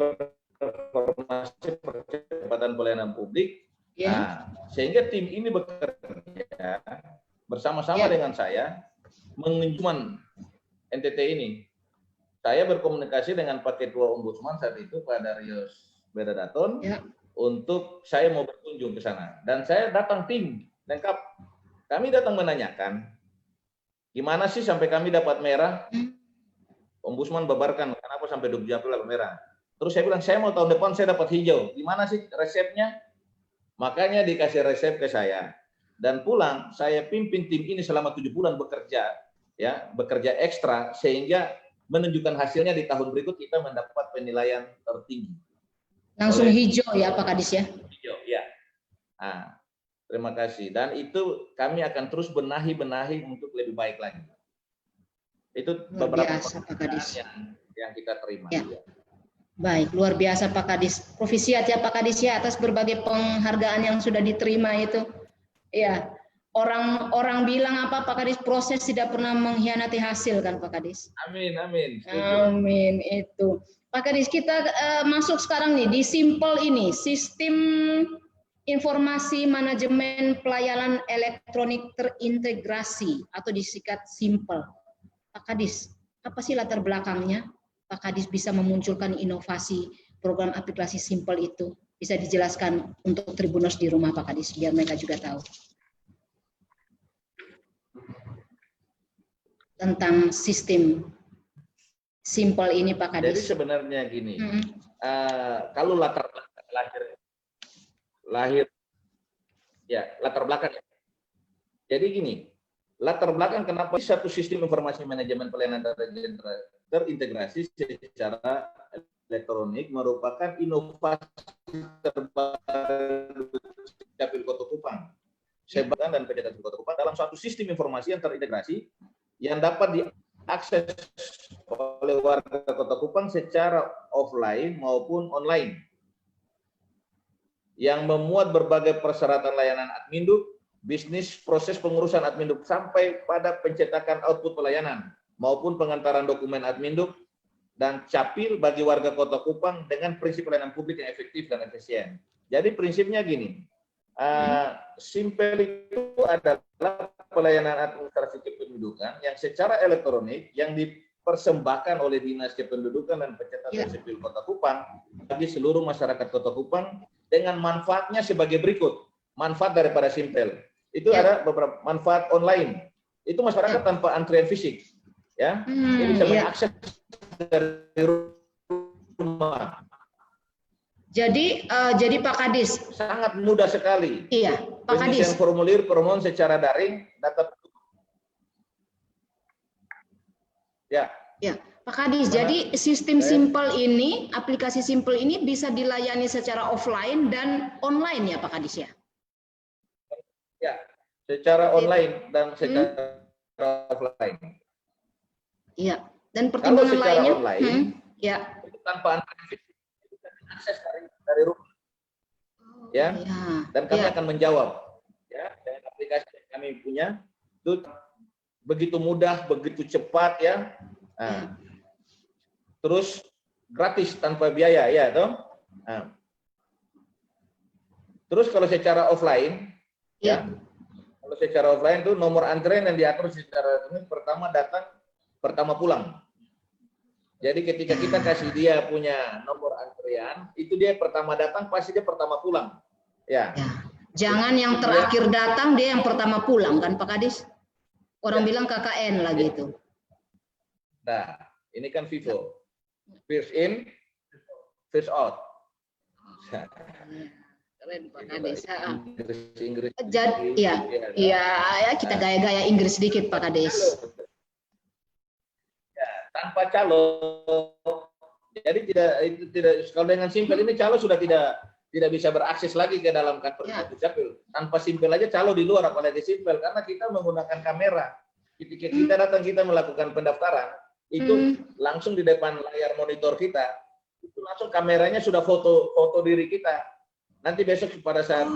S2: reformasi percepatan pelayanan publik. Sehingga tim ini bekerja bersama-sama dengan saya mengunjungi NTT ini. Saya berkomunikasi dengan Pak Ketua Ombudsman saat itu, Pak Darius Bedadaton, untuk saya mau berkunjung ke sana. Dan saya datang tim lengkap. Kami datang menanyakan, gimana sih sampai kami dapat merah? Ombudsman babarkan, kenapa sampai Dukcapil dapat merah? Terus saya bilang, saya mau tahun depan saya dapat hijau. Gimana sih resepnya? Makanya dikasih resep ke saya. Dan pulang, saya pimpin tim ini selama 7 bulan bekerja, bekerja ekstra, sehingga menunjukkan hasilnya di tahun berikut kita mendapat penilaian tertinggi.
S1: Langsung
S2: oleh
S1: hijau ya Pak Kadis ya?
S2: hijau, ya. Nah, terima kasih. Dan itu kami akan terus benahi untuk lebih baik lagi. Itu
S1: Luar
S2: beberapa
S1: biasa Pak Kadis.
S2: yang kita terima.
S1: Ya. Baik, luar biasa Pak Kadis. Profisiat ya Pak Kadis ya atas berbagai penghargaan yang sudah diterima itu. Ya, orang bilang apa Pak Kadis, proses tidak pernah mengkhianati hasil kan Pak Kadis.
S2: Amin, amin.
S1: Amin itu. Pak Kadis, kita masuk sekarang nih di Simple ini, sistem informasi manajemen pelayanan elektronik terintegrasi atau disingkat Simple. Pak Kadis, apa sih latar belakangnya? Pak Kadis bisa memunculkan inovasi program aplikasi Simple itu. Bisa dijelaskan untuk Tribuners di rumah Pak Kadis, biar mereka juga tahu. Tentang sistem Simple ini Pak Kadis.
S2: Jadi sebenarnya gini, kalau latar belakang, jadi gini, latar belakang kenapa satu sistem informasi manajemen pelayanan terintegrasi secara elektronik merupakan inovasi terbaru Dapil Kota Kupang, Sebagan dan PDT Kota Kupang dalam suatu sistem informasi yang terintegrasi yang dapat diakses oleh warga Kota Kupang secara offline maupun online, yang memuat berbagai persyaratan layanan adminduk, bisnis, proses pengurusan adminduk sampai pada pencetakan output pelayanan maupun pengantaran dokumen adminduk dan capil bagi warga Kota Kupang dengan prinsip pelayanan publik yang efektif dan efisien. Jadi prinsipnya gini, Simple itu adalah pelayanan administrasi kependudukan yang secara elektronik yang dipersembahkan oleh Dinas Kependudukan dan Pencatatan Sipil Kota Kupang bagi seluruh masyarakat Kota Kupang dengan manfaatnya sebagai berikut. Manfaat daripada Simple itu ada beberapa manfaat online. Itu masyarakat tanpa antrian fisik, ya. Jadi bisa mengakses dari rumah.
S1: Jadi Pak Kadis
S2: sangat mudah sekali.
S1: Iya, Pak Kadis.
S2: Pengisian formulir permohonan secara daring, data. Ya.
S1: Ya, Pak Kadis. Jadi sistem Simple ini, aplikasi Simple ini bisa dilayani secara offline dan online ya, Pak Kadis ya?
S2: Ya, secara online dan secara offline.
S1: Iya. Dan pertimbangan lainnya,
S2: online,
S1: ya.
S2: Itu tanpa antrian akses dari rumah, ya. Dan kami akan menjawab, ya, dengan aplikasi yang kami punya itu begitu mudah, begitu cepat, ya. Nah, terus gratis tanpa biaya, ya, toh. Nah. Terus kalau secara offline, ya, kalau secara offline itu nomor antrian yang diatur secara ini pertama datang, pertama pulang. Jadi ketika kita kasih dia punya nomor antrian, itu dia pertama datang, pasti dia pertama pulang. Ya.
S1: Jangan yang terakhir datang, dia yang pertama pulang kan Pak Kadis? Orang bilang KKN lagi itu.
S2: Nah, ini kan Vivo. First in, first out.
S1: Keren Pak Kadis.
S2: Inggris.
S1: Jadi, ya kita gaya-gaya Inggris sedikit Pak Kadis.
S2: Tanpa calo, jadi tidak kalau dengan Simple ini calo sudah tidak bisa berakses lagi ke dalam kantor Dukcapil. Tanpa Simple aja calo di luar, apalagi Simple karena kita menggunakan kamera. Ketika kita datang, kita melakukan pendaftaran, itu langsung di depan layar monitor kita, itu langsung kameranya sudah foto diri kita. Nanti besok pada saat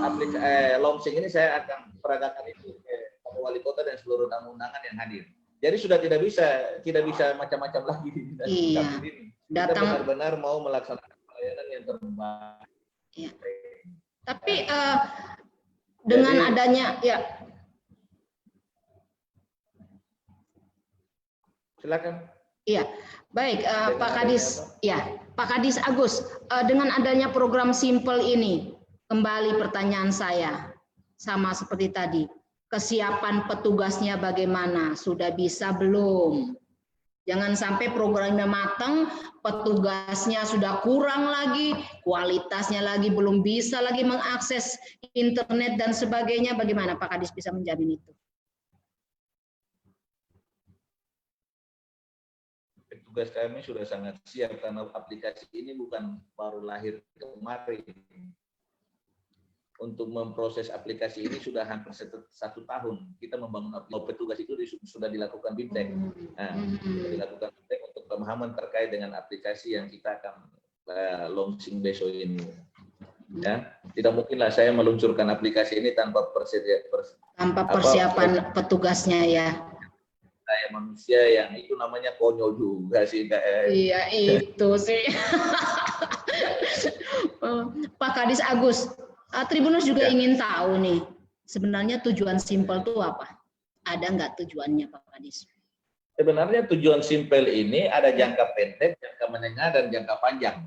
S2: launching ini saya akan peragakan itu ke Wali Kota dan seluruh tamu undangan yang hadir. Jadi sudah tidak bisa macam-macam lagi di ini. Kita benar-benar mau melaksanakan pelayanan yang terbaik.
S1: Iya. Tapi dengan adanya
S2: silakan.
S1: Iya, baik Pak Kadis. Ya, Pak Kadis Agus. Dengan adanya program Simple ini, kembali pertanyaan saya sama seperti tadi. Kesiapan petugasnya bagaimana? Sudah bisa belum? Jangan sampai programnya matang, petugasnya sudah kurang lagi, kualitasnya lagi belum bisa lagi mengakses internet dan sebagainya. Bagaimana Pak Kadis bisa menjamin itu?
S2: petugas kami sudah sangat siap karena aplikasi ini bukan baru lahir kemarin. Untuk memproses aplikasi ini sudah hampir 1 tahun. Kita membangun petugas itu sudah dilakukan BIMTEK. Nah, sudah dilakukan BIMTEK untuk pemahaman terkait dengan aplikasi yang kita akan launching besok ini. Ya, tidak mungkinlah saya meluncurkan aplikasi ini tanpa
S1: persiapan petugasnya ya.
S2: Saya manusia yang itu namanya konyol juga sih.
S1: Iya itu sih. Pak Kadis Agus, Tribuners juga ingin tahu nih, sebenarnya tujuan simpel itu apa? Ada nggak tujuannya Pak Kadis?
S2: Sebenarnya tujuan simpel ini ada jangka pendek, jangka menengah, dan jangka panjang.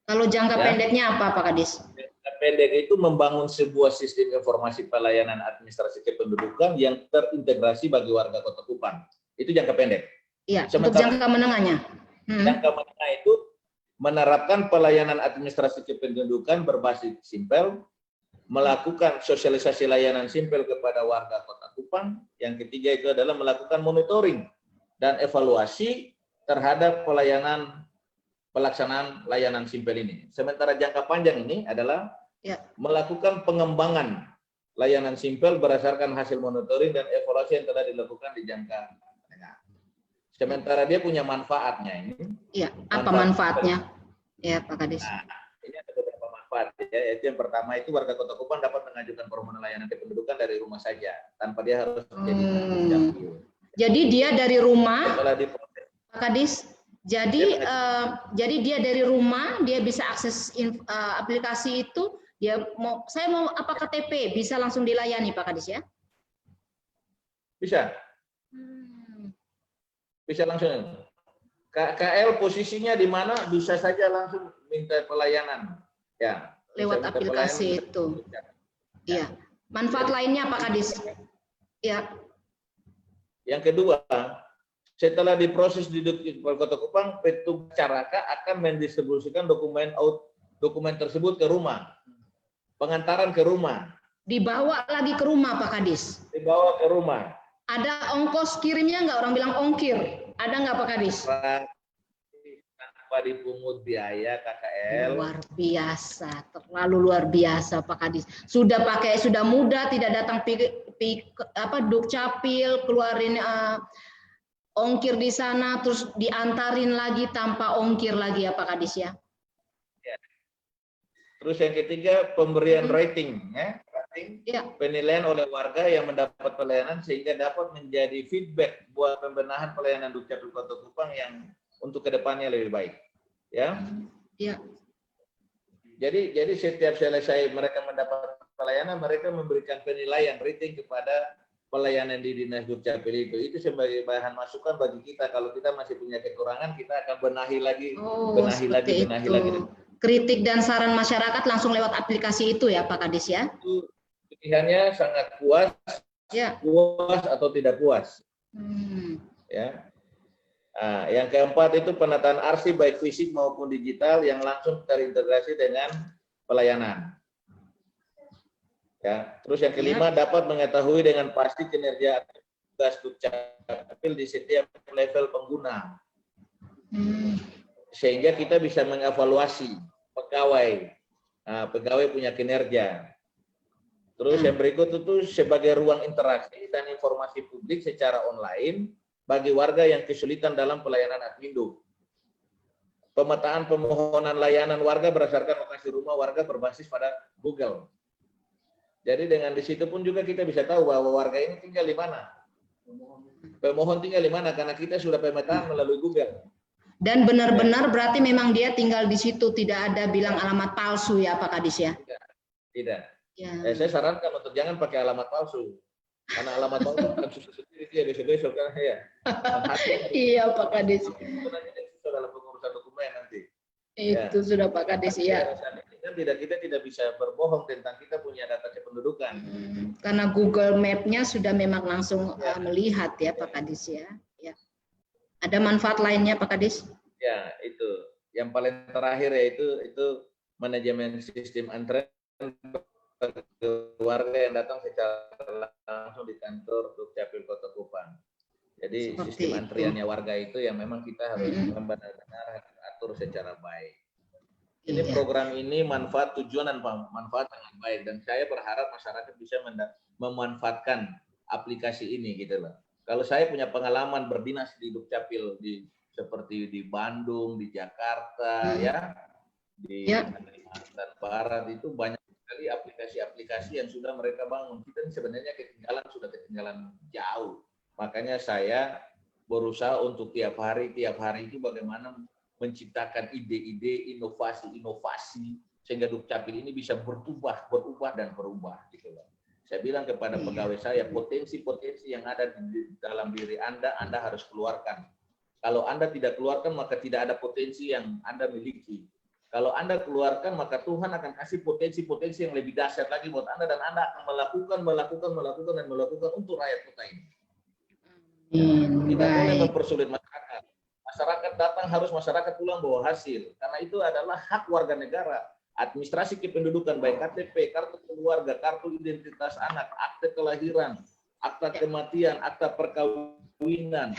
S1: Kalau jangka pendeknya apa Pak Kadis?
S2: Jangka pendek itu membangun sebuah sistem informasi pelayanan administrasi kependudukan yang terintegrasi bagi warga Kota Kupang. Itu jangka pendek.
S1: Iya, untuk jangka menengahnya.
S2: Jangka menengah itu menerapkan pelayanan administrasi kependudukan berbasis simpel, melakukan sosialisasi layanan simpel kepada warga Kota Kupang. Yang ketiga itu adalah melakukan monitoring dan evaluasi terhadap pelaksanaan layanan simpel ini. Sementara jangka panjang ini adalah melakukan pengembangan layanan simpel berdasarkan hasil monitoring dan evaluasi yang telah dilakukan di jangka menengah. Sementara dia punya manfaatnya ini. Iya,
S1: apa manfaatnya? Ya, Pak Kadis.
S2: Nah, ini ada beberapa manfaat. Ya, yaitu yang pertama itu warga Kota Kupang dapat mengajukan permohonan layanan kependudukan dari rumah saja tanpa dia harus menjadi dapil.
S1: Jadi dia dari rumah, Pak Kadis. Jadi dia dari rumah dia bisa akses aplikasi itu. Saya mau apa KTP bisa langsung dilayani Pak Kadis ya?
S2: Bisa. Bisa langsung. KL posisinya di mana bisa saja langsung minta pelayanan. Ya.
S1: Lewat aplikasi itu. Iya. Manfaat lainnya Pak Kadis. Ya. Yang kedua,
S2: setelah diproses di Kota Kupang, petugas Caraka akan mendistribusikan dokumen tersebut ke rumah. Pengantaran ke rumah.
S1: Dibawa lagi ke rumah Pak Kadis.
S2: Dibawa ke rumah.
S1: Ada ongkos kirimnya nggak? Orang bilang ongkir. Ada nggak Pak Kadis?
S2: Tanpa dipungut biaya KKL.
S1: Luar biasa, terlalu luar biasa Pak Kadis. Sudah mudah, tidak datang Dukcapil, keluarin ongkir di sana, terus diantarin lagi tanpa ongkir lagi ya Pak Kadis ya.
S2: Terus yang ketiga pemberian rating, penilaian oleh warga yang mendapat pelayanan sehingga dapat menjadi feedback buat pembenahan pelayanan Dukcapil Kota Kupang yang untuk kedepannya lebih baik, ya.
S1: Iya.
S2: Jadi setiap selesai mereka mendapat pelayanan, mereka memberikan penilaian rating kepada pelayanan di Dinas Dukcapil itu. Itu sebagai bahan masukan bagi kita. Kalau kita masih punya kekurangan, kita akan benahi lagi.
S1: Kritik dan saran masyarakat langsung lewat aplikasi itu ya Pak Kadis ya?
S2: Itu pilihannya sangat puas, puas atau tidak puas. Ya. Nah, yang keempat itu penataan arsip baik fisik maupun digital yang langsung terintegrasi dengan pelayanan. Ya. Terus yang kelima dapat mengetahui dengan pasti kinerja tugas Dukcapil di setiap level pengguna. Sehingga kita bisa mengevaluasi pegawai. Nah, pegawai punya kinerja. Terus yang berikut itu sebagai ruang interaksi dan informasi publik secara online bagi warga yang kesulitan dalam pelayanan Admindo. Pemetaan permohonan layanan warga berdasarkan lokasi rumah warga berbasis pada Google. Jadi dengan di situ pun juga kita bisa tahu bahwa warga ini tinggal di mana. Pemohon tinggal di mana karena kita sudah pemetaan melalui Google.
S1: Dan benar-benar berarti memang dia tinggal di situ, tidak ada bilang alamat palsu ya Pak Kadis ya?
S2: Tidak. Ya. Saya sarankan untuk jangan pakai alamat palsu. Karena alamat palsu kan susah sendiri dia besok-besok kan ya.
S1: Iya Pak Kadis.
S2: Itu dalam pengurusan dokumen nanti.
S1: Itu sudah Pak Kadis ya.
S2: Kita tidak bisa berbohong tentang kita punya data kependudukan.
S1: Karena Google Map-nya sudah memang langsung melihat ya Pak Kadis ya. Ada manfaat lainnya Pak Kadis?
S2: Ya, itu. Yang paling terakhir yaitu manajemen sistem antrean warga yang datang secara langsung di kantor Dukcapil Kota Kupang. Jadi
S1: Seperti
S2: sistem
S1: itu.
S2: antriannya warga itu yang memang kita harus benar-benar atur secara baik. Ini
S1: Iya.
S2: program ini manfaat tujuan dan manfaat dengan baik, dan saya berharap masyarakat bisa memanfaatkan aplikasi ini gitu loh. Kalau saya punya pengalaman berdinas di Dukcapil seperti di Bandung, di Jakarta, ya, di Kalimantan Barat, itu banyak sekali aplikasi-aplikasi yang sudah mereka bangun. Kita sebenarnya sudah ketinggalan jauh. Makanya saya berusaha untuk tiap hari itu bagaimana menciptakan ide-ide, inovasi-inovasi sehingga Dukcapil ini bisa berubah gitu loh. Saya bilang kepada pegawai saya, potensi-potensi yang ada di dalam diri Anda harus keluarkan. Kalau Anda tidak keluarkan, maka tidak ada potensi yang Anda miliki. Kalau Anda keluarkan, maka Tuhan akan kasih potensi-potensi yang lebih dahsyat lagi buat Anda, dan Anda akan melakukan untuk rakyat kota ini. Tidak boleh mempersulit masyarakat. Masyarakat datang harus masyarakat pulang bawa hasil, karena itu adalah hak warga negara. Administrasi kependudukan baik KTP, kartu keluarga, kartu identitas anak, akte kelahiran, akta kematian, akta perkawinan,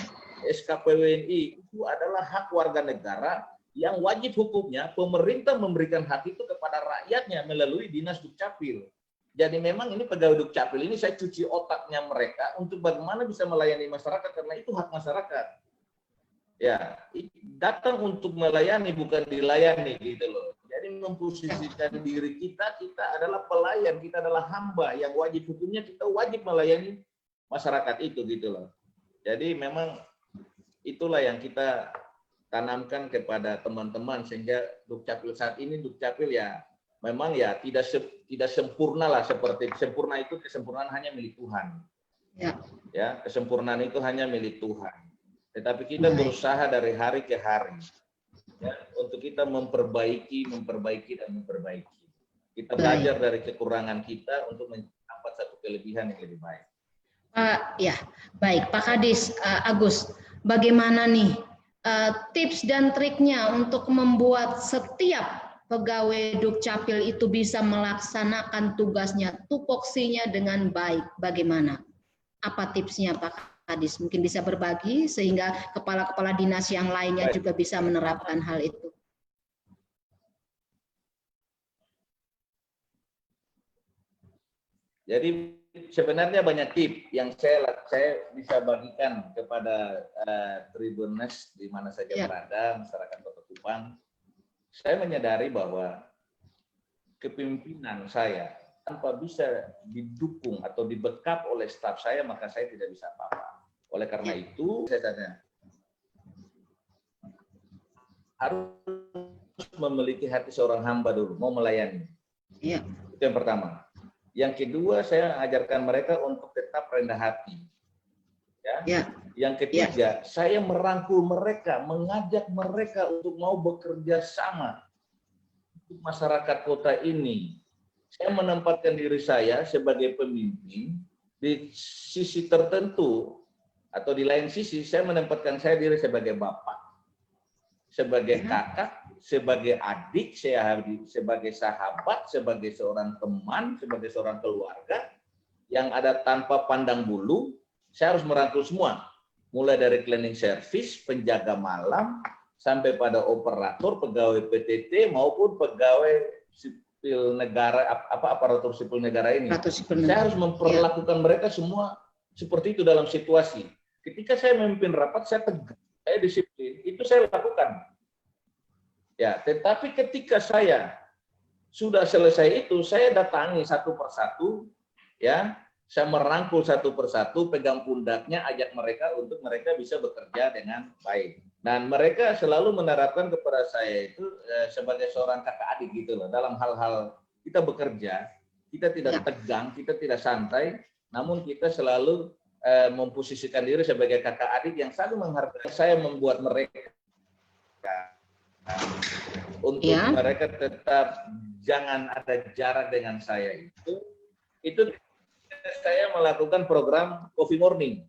S2: SKPWNI, itu adalah hak warga negara yang wajib hukumnya pemerintah memberikan hak itu kepada rakyatnya melalui Dinas Dukcapil. Jadi memang ini pegawai Dukcapil ini saya cuci otaknya mereka untuk bagaimana bisa melayani masyarakat, karena itu hak masyarakat. Ya, datang untuk melayani bukan dilayani gitu loh. Jadi memposisikan diri kita adalah pelayan, kita adalah hamba yang wajib hukumnya kita wajib melayani masyarakat itu gitu loh. Jadi memang itulah yang kita tanamkan kepada teman-teman sehingga Dukcapil saat ini Dukcapil ya memang ya tidak sempurna lah, seperti sempurna itu kesempurnaan hanya milik Tuhan. Ya, kesempurnaan itu hanya milik Tuhan. Tetapi kita berusaha dari hari ke hari ya, untuk kita memperbaiki. Kita belajar dari kekurangan kita untuk mendapat satu kelebihan yang lebih baik.
S1: Ya, baik Pak Kadis, Agus, bagaimana nih tips dan triknya untuk membuat setiap pegawai Dukcapil itu bisa melaksanakan tugasnya, tupoksinya dengan baik? Bagaimana? Apa tipsnya Pak Kadis? Mungkin bisa berbagi sehingga kepala-kepala dinas yang lainnya juga bisa menerapkan hal itu.
S2: Jadi sebenarnya banyak tips yang saya bisa bagikan kepada Tribuners di mana saja berada, masyarakat Kota Kupang. Saya menyadari bahwa kepemimpinan saya tanpa bisa didukung atau dibekap oleh staf saya, maka saya tidak bisa apa-apa. Oleh karena itu, saya tanya, harus memiliki hati seorang hamba dulu, mau melayani. Itu yang pertama. Yang kedua, saya ajarkan mereka untuk tetap rendah hati. Yang ketiga, saya merangkul mereka, mengajak mereka untuk mau bekerja sama untuk masyarakat kota ini. Saya menempatkan diri saya sebagai pemimpin di sisi tertentu, atau di lain sisi saya menempatkan saya diri sebagai bapak, sebagai kakak, sebagai adik, sebagai sahabat, sebagai seorang teman, sebagai seorang keluarga yang ada tanpa pandang bulu. Saya harus merangkul semua, mulai dari cleaning service, penjaga malam, sampai pada operator, pegawai PTT maupun pegawai sipil negara, aparatur sipil negara ini. Saya harus memperlakukan mereka semua seperti itu dalam situasi. Ketika saya memimpin rapat, saya tegas, saya disiplin, itu saya lakukan. Ya, tetapi ketika saya sudah selesai itu, saya datangi satu persatu, ya, saya merangkul satu persatu, pegang pundaknya, ajak mereka untuk mereka bisa bekerja dengan baik. Dan mereka selalu menerapkan kepada saya itu sebagai seorang kakak adik gitu loh. Dalam hal-hal kita bekerja, kita tidak tegang, kita tidak santai, namun kita selalu memposisikan diri sebagai kakak adik yang saling menghargai. Saya membuat mereka untuk mereka tetap jangan ada jarak dengan saya. Itu saya melakukan program Coffee Morning.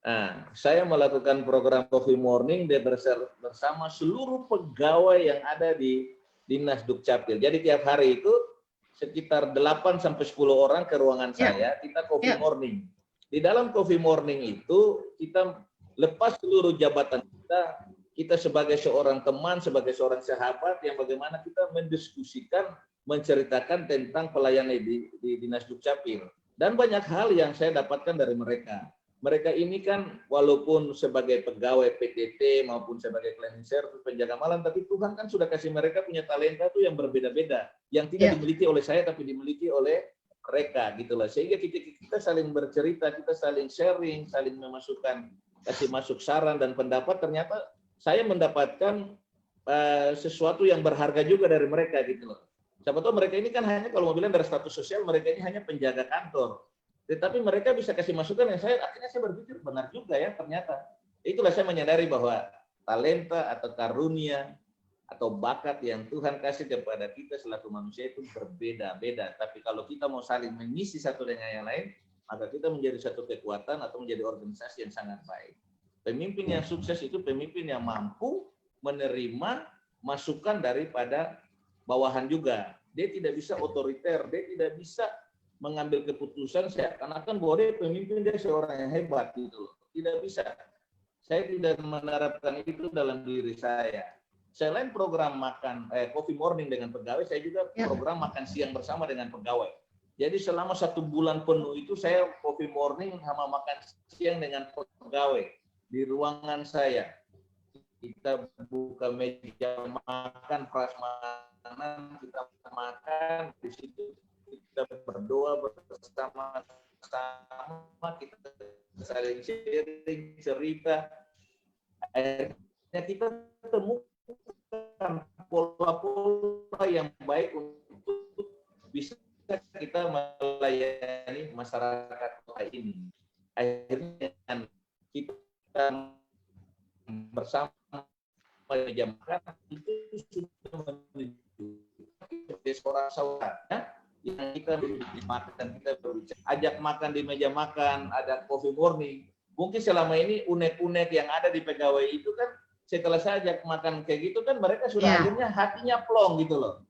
S2: Nah, saya melakukan program Coffee Morning bersama seluruh pegawai yang ada di Dinas Dukcapil. Jadi tiap hari itu sekitar 8 sampai 10 orang ke ruangan saya, kita Coffee Morning. Di dalam Coffee Morning itu kita lepas seluruh jabatan kita sebagai seorang teman, sebagai seorang sahabat yang bagaimana kita mendiskusikan, menceritakan tentang pelayanan di Dinas Dukcapil. Dan banyak hal yang saya dapatkan dari mereka. Mereka ini kan walaupun sebagai pegawai PTT maupun sebagai cleaning service, penjaga malam, tapi Tuhan kan sudah kasih mereka punya talenta tuh yang berbeda-beda, yang tidak dimiliki oleh saya tapi dimiliki oleh mereka gitu loh. Sehingga kita saling bercerita, kita saling sharing, saling memasukkan, kasih masuk saran dan pendapat. Ternyata saya mendapatkan sesuatu yang berharga juga dari mereka gitu loh. Siapa tahu mereka ini kan hanya kalau mau bilang dari status sosial mereka ini hanya penjaga kantor. Tetapi mereka bisa kasih masukan yang akhirnya saya berpikir benar juga ya ternyata. Itulah saya menyadari bahwa talenta atau karunia atau bakat yang Tuhan kasih kepada kita selaku manusia itu berbeda-beda. Tapi kalau kita mau saling mengisi satu dengan yang lain, maka kita menjadi satu kekuatan atau menjadi organisasi yang sangat baik. Pemimpin yang sukses itu pemimpin yang mampu menerima masukan daripada bawahan juga. Dia tidak bisa otoriter, dia tidak bisa mengambil keputusan seakan-akan bahwa dia pemimpin, dia seorang yang hebat gitu loh. Tidak bisa. Saya tidak menerapkan itu dalam diri saya. Selain program makan Coffee Morning dengan pegawai, saya juga program makan siang bersama dengan pegawai. Jadi selama 1 bulan penuh itu saya Coffee Morning sama makan siang dengan pegawai di ruangan saya. Kita buka meja makan, prasmanan, kita makan di situ. Kita berdoa bersama-sama, kita saling sharing cerita. Akhirnya kita temukan pola-pola yang baik untuk bisa kita melayani masyarakat kota ini. Akhirnya kita bersama meja makan itu sudah menunjukkan seorang saudara yang kita makan, kita berbicara, ajak makan di meja makan, ada Coffee Morning. Mungkin selama ini unek-unek yang ada di pegawai itu kan setelah saya ajak makan kayak gitu kan mereka sudah akhirnya hatinya plong gitu loh,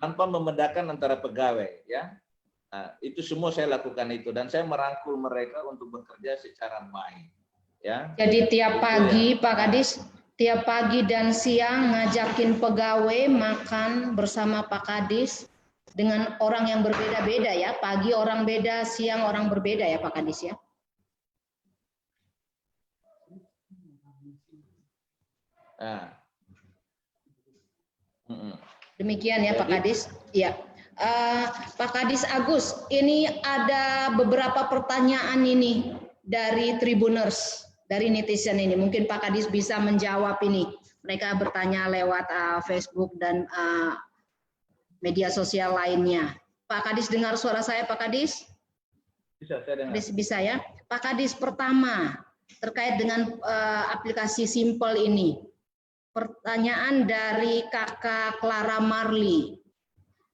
S2: tanpa membedakan antara pegawai ya. Nah, itu semua saya lakukan itu dan saya merangkul mereka untuk bekerja secara baik ya.
S1: Jadi tiap pagi Pak Kadis, tiap pagi dan siang ngajakin pegawai makan bersama Pak Kadis dengan orang yang berbeda-beda ya. Pagi orang beda, siang orang berbeda ya Pak Kadis ya. Demikian ya Pak Kadis. Ya. Pak Kadis Agus, ini ada beberapa pertanyaan ini dari Tribuners, dari netizen ini. Mungkin Pak Kadis bisa menjawab ini. Mereka bertanya lewat Facebook dan media sosial lainnya. Pak Kadis dengar suara saya Pak Kadis?
S2: Bisa, saya dengar.
S1: Bisa ya. Pak Kadis, pertama terkait dengan aplikasi Simple ini. Pertanyaan dari Kakak Clara Marley.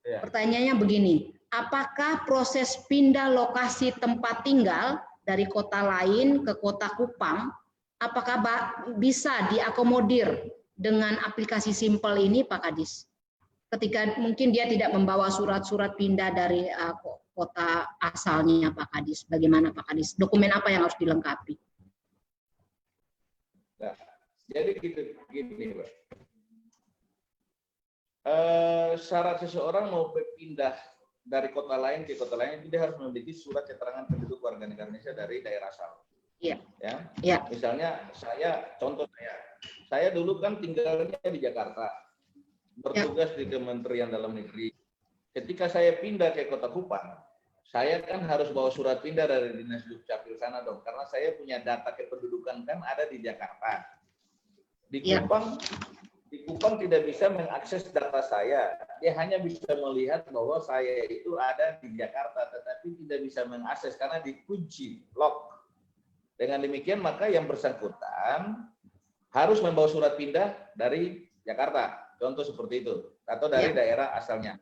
S1: Ya. Pertanyaannya begini, apakah proses pindah lokasi tempat tinggal dari kota lain ke kota Kupang, apakah bisa diakomodir dengan aplikasi Simple ini Pak Kadis? Ketika mungkin dia tidak membawa surat-surat pindah dari kota asalnya Pak Kadis, bagaimana Pak Kadis? Dokumen apa yang harus dilengkapi?
S2: Nah, jadi gini Pak. Syarat seseorang mau pindah dari kota lain ke kota lain, dia harus memiliki surat keterangan penduduk warga negara Indonesia dari daerah asal.
S1: Iya.
S2: Ya. Misalnya contoh saya dulu kan tinggalnya di Jakarta, bertugas di Kementerian Dalam Negeri. Ketika saya pindah ke Kota Kupang, saya kan harus bawa surat pindah dari Dinas Dukcapil sana dong, karena saya punya data kependudukan kan ada di Jakarta. Di Kupang tidak bisa mengakses data saya. Dia hanya bisa melihat bahwa saya itu ada di Jakarta, tetapi tidak bisa mengakses karena dikunci, lock. Dengan demikian maka yang bersangkutan harus membawa surat pindah dari Jakarta, contoh seperti itu, atau dari daerah asalnya.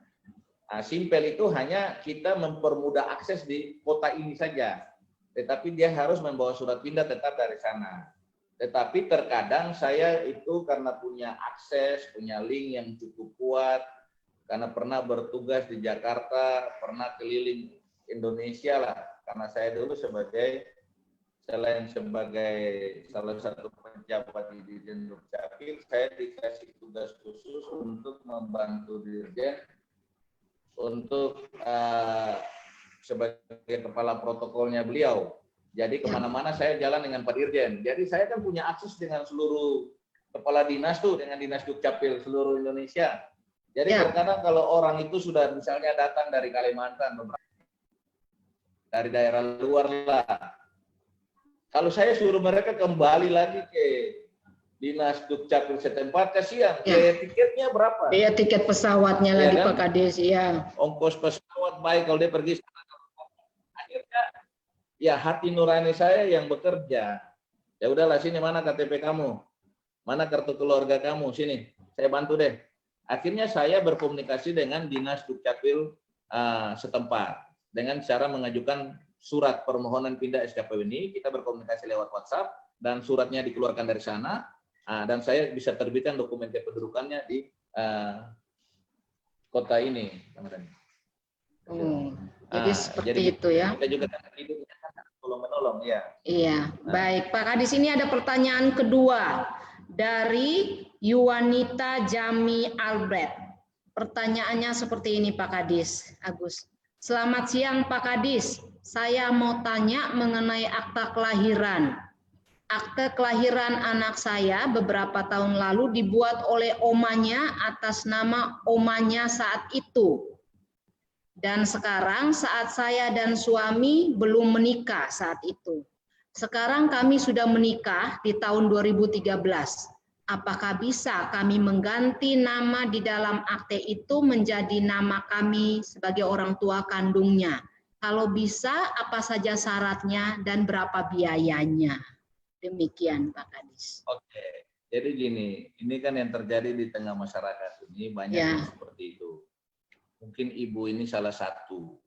S2: Nah, Simple itu hanya kita mempermudah akses di kota ini saja, tetapi dia harus membawa surat pindah tetap dari sana. Tetapi terkadang saya itu karena punya akses, punya link yang cukup kuat, karena pernah bertugas di Jakarta, pernah keliling Indonesia lah, karena saya dulu selain sebagai salah satu pejabat di Dirjen Dukcapil, saya dikasih tugas khusus untuk membantu Dirjen untuk sebagai kepala protokolnya beliau. Jadi kemana-mana saya jalan dengan Pak Dirjen. Jadi saya kan punya akses dengan seluruh kepala dinas tuh, dengan dinas Dukcapil seluruh Indonesia. Jadi terkadang kalau orang itu sudah misalnya datang dari Kalimantan, dari daerah luar lah, kalau saya suruh mereka kembali lagi ke dinas Dukcapil setempat, kasihan. Tiketnya berapa?
S1: Iya, tiket pesawatnya lagi
S2: kan?
S1: Pak Kades, ya.
S2: Ongkos pesawat baik kalau dia pergi. Akhirnya ya hati nurani saya yang bekerja. Ya udahlah, sini mana KTP kamu? Mana kartu keluarga kamu? Sini, saya bantu deh. Akhirnya saya berkomunikasi dengan dinas Dukcapil setempat dengan cara mengajukan surat permohonan pindah SKPU ini. Kita berkomunikasi lewat WhatsApp dan suratnya dikeluarkan dari sana, dan saya bisa terbitkan dokumen kependudukannya di kota ini.
S1: Jadi seperti itu ya.
S2: Kita juga hidupnya tolong-menolong ya.
S1: Iya, baik Pak Kadis, ini ada pertanyaan kedua dari Yuwanita Jami Albert. Pertanyaannya seperti ini Pak Kadis, Agus. Selamat siang Pak Kadis, saya mau tanya mengenai akta kelahiran. Akte kelahiran anak saya beberapa tahun lalu dibuat oleh omanya atas nama omanya saat itu. Dan sekarang saat saya dan suami belum menikah saat itu. Sekarang kami sudah menikah di tahun 2013. Apakah bisa kami mengganti nama di dalam akte itu menjadi nama kami sebagai orang tua kandungnya? Kalau bisa, apa saja syaratnya dan berapa biayanya? Demikian Pak Kadis.
S2: Oke, jadi gini, ini kan yang terjadi di tengah masyarakat ini banyak yang seperti itu. Mungkin ibu ini salah satu.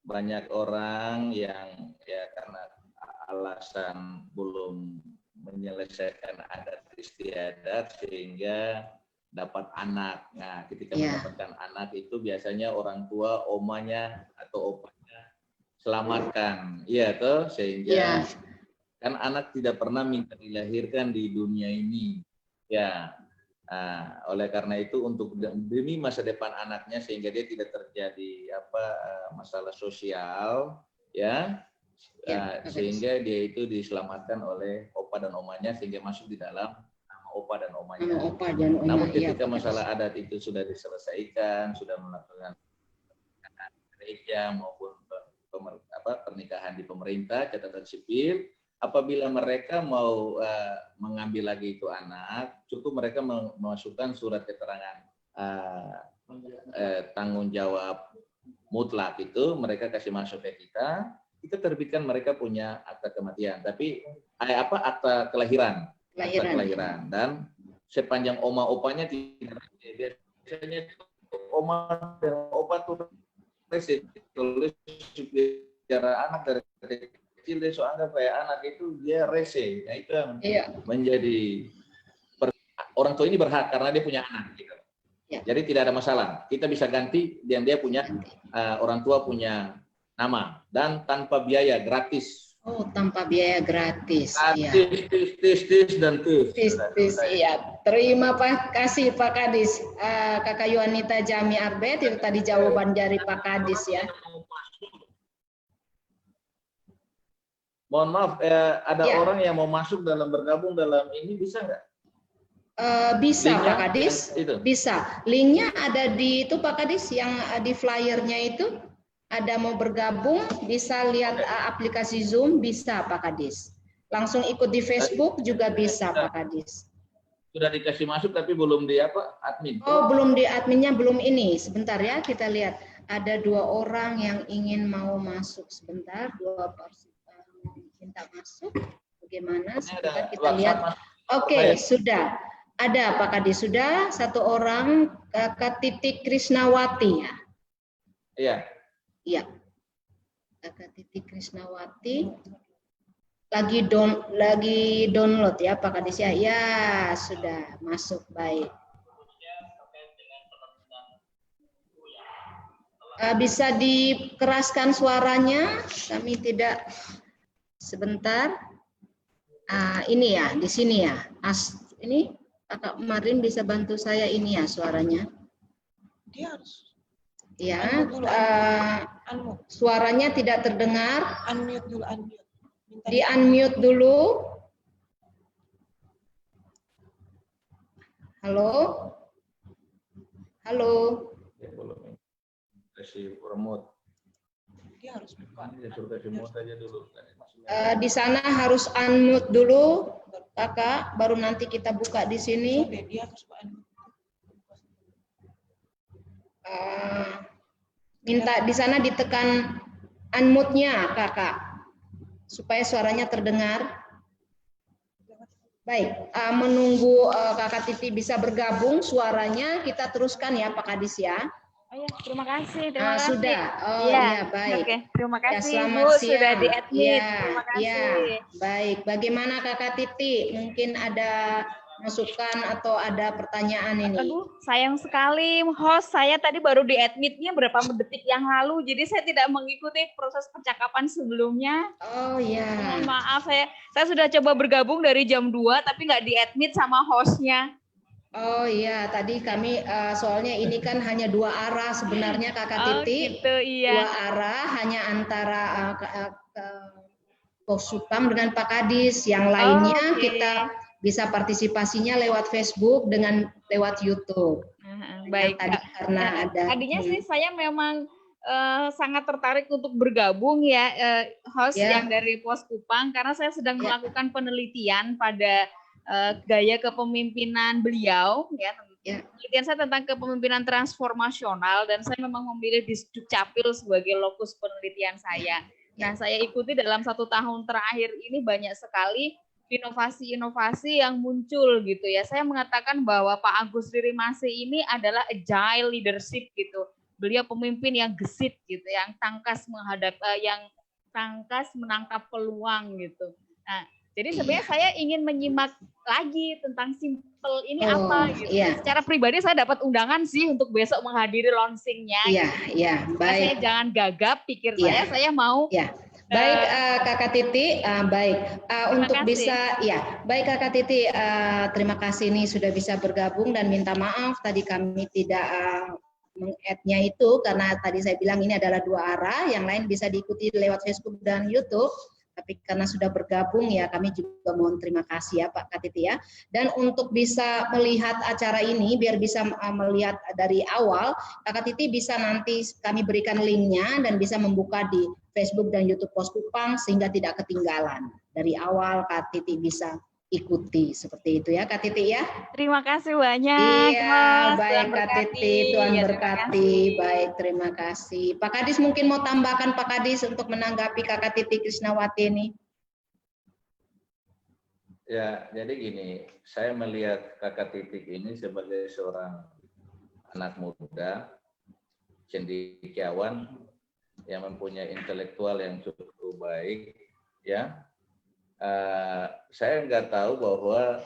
S2: Banyak orang yang ya karena alasan belum menyelesaikan adat istiadat sehingga dapat anak. Nah, ketika mendapatkan anak itu biasanya orang tua, omanya atau opanya selamatkan. Iya toh, sehingga kan anak tidak pernah minta dilahirkan di dunia ini. Ya. Oleh karena itu untuk demi masa depan anaknya sehingga dia tidak terjadi masalah sosial ya. Sehingga dia itu diselamatkan oleh opa dan omanya sehingga masuk di dalam nama opa dan omanya. Namun ketika masalah adat itu sudah diselesaikan, sudah melakukan gereja maupun pernikahan di pemerintah, catatan sipil, apabila mereka mau mengambil lagi itu anak, cukup mereka memasukkan surat keterangan tanggung jawab mutlak itu, mereka kasih masuk ke kita terbitkan mereka punya akta kematian, tapi akta kelahiran, akta kelahiran, dan sepanjang oma opanya tidak biasanya oma dan opa tuh tulis bicara anak dari kecil dia anggap kayak anak itu dia rese, nah itu yang menjadi orang tua ini berhak karena dia punya anak gitu. Jadi tidak ada masalah, kita bisa ganti dan dia punya orang tua punya nama dan tanpa biaya, gratis.
S1: Oh, tanpa biaya gratis.
S2: Tis dan tis.
S1: Iya. Terima kasih Pak Kadis. Kakak Yuwanita Jami Arbet itu tadi jawaban dari Pak Kadis ya.
S2: Mohon maaf, ada orang yang mau masuk bergabung dalam ini bisa nggak?
S1: Bisa
S2: linknya,
S1: Pak Kadis, bisa. Linknya ada di itu Pak Kadis yang di flyernya itu. Ada mau bergabung, bisa lihat aplikasi Zoom, bisa Pak Kadis. Langsung ikut di Facebook juga bisa Pak Kadis.
S2: Sudah dikasih masuk tapi belum di admin.
S1: Oh, belum di adminnya, belum ini. Sebentar ya, kita lihat. Ada 2 orang yang ingin mau masuk. Sebentar, 2 person minta masuk. Bagaimana? Sebentar kita lihat. Oke, sudah. Ada Pak Kadis, sudah 1 orang, Kakak Titik Krisnawati ya.
S2: Iya.
S1: Iya, Kakak Titik Krisnawati lagi download ya Pak Kadis ya. Ya sudah masuk, baik. Bisa dikeraskan suaranya, kami tidak sebentar. Ini ya, di sini ya. Ini Kakak Marin bisa bantu saya ini ya suaranya.
S5: Dia harus
S1: Ya,
S5: unmute dulu, unmute.
S1: suaranya tidak terdengar.
S5: Unmute dulu, unmute. Minta
S1: Di unmute dulu. Halo, halo.
S2: Ya, belum. Kasih remote.
S5: dia harus buka.
S2: Ya, suruh kasih remote aja dulu.
S1: Di sana harus unmute dulu, Kakak, baru nanti kita buka di sini.
S5: Sampai dia harus unmute.
S1: Minta di sana ditekan unmute-nya, Kakak, supaya suaranya terdengar. Baik, menunggu Kakak Titi bisa bergabung suaranya, kita teruskan ya Pak Kadis ya.
S6: Oh ya, terima kasih. Terima kasih.
S1: Sudah. Oh
S6: ya,
S1: iya, baik.
S6: Oke, terima
S1: Ya,
S6: kasih
S1: selamat
S6: Bu
S1: siang.
S6: sudah di-admit.
S1: Ya,
S6: Terima kasih.
S1: ya, baik. Bagaimana Kakak Titi? Mungkin ada masukan atau ada pertanyaan ini?
S6: Aduh, sayang sekali host saya tadi baru di-admitnya berapa detik yang lalu, jadi saya tidak mengikuti proses percakapan sebelumnya.
S1: Oh ya.
S6: Mohon maaf, saya sudah coba bergabung dari jam 2 tapi nggak di-admit sama hostnya.
S1: Oh iya, tadi kami soalnya ini kan hanya 2 arah sebenarnya Kakak Titi.
S6: Gitu, iya.
S1: 2 arah hanya antara Posupam dengan Pak Kadis. Yang lainnya kita bisa partisipasinya lewat Facebook dengan lewat YouTube.
S6: Baik.
S1: Tadi karena ada.
S6: Tadinya sih saya memang sangat tertarik untuk bergabung ya host yang dari Pos Kupang karena saya sedang melakukan penelitian pada gaya kepemimpinan beliau ya. Penelitian saya tentang kepemimpinan transformasional dan saya memang memilih di Dukcapil sebagai lokus penelitian saya. Nah, saya ikuti dalam 1 tahun terakhir ini banyak sekali inovasi-inovasi yang muncul gitu ya. Saya mengatakan bahwa Pak Agus Ririmasi ini adalah agile leadership gitu. Beliau pemimpin yang gesit gitu, yang tangkas menangkap peluang gitu. Nah, jadi sebenarnya saya ingin menyimak lagi tentang simple ini apa gitu.
S1: Iya.
S6: Secara pribadi saya dapat undangan sih untuk besok menghadiri launching-nya.
S1: Iya,
S6: gitu.
S1: iya, baik.
S6: Saya jangan gagap pikir saya mau.
S1: Iya. Baik Kakak Titi, baik. Untuk
S6: kasih.
S1: bisa, ya, baik Kakak Titi, terima kasih nih sudah bisa bergabung dan minta maaf tadi kami tidak meng-add-nya itu karena tadi saya bilang ini adalah 2 arah, yang lain bisa diikuti lewat Facebook dan YouTube. Tapi karena sudah bergabung ya kami juga mohon terima kasih ya Pak Katiti ya. Dan untuk bisa melihat acara ini biar bisa melihat dari awal, Kak Titi bisa nanti kami berikan linknya dan bisa membuka di Facebook dan YouTube Pos Kupang sehingga tidak ketinggalan. Dari awal Kak Titi bisa ikuti seperti itu ya Kak Titi ya.
S6: Terima kasih banyak.
S1: Iya,
S6: Mas.
S1: baik Kak Titi, Tuhan
S6: Ya,
S1: berkati. Baik, terima kasih. Pak Kadis mungkin mau tambahkan Pak Kadis untuk menanggapi Kakak Titi Krisnawati ini.
S2: Ya, jadi gini, saya melihat Kakak Titik ini sebagai seorang anak muda, cendekiawan yang mempunyai intelektual yang cukup baik, ya. Saya nggak tahu bahwa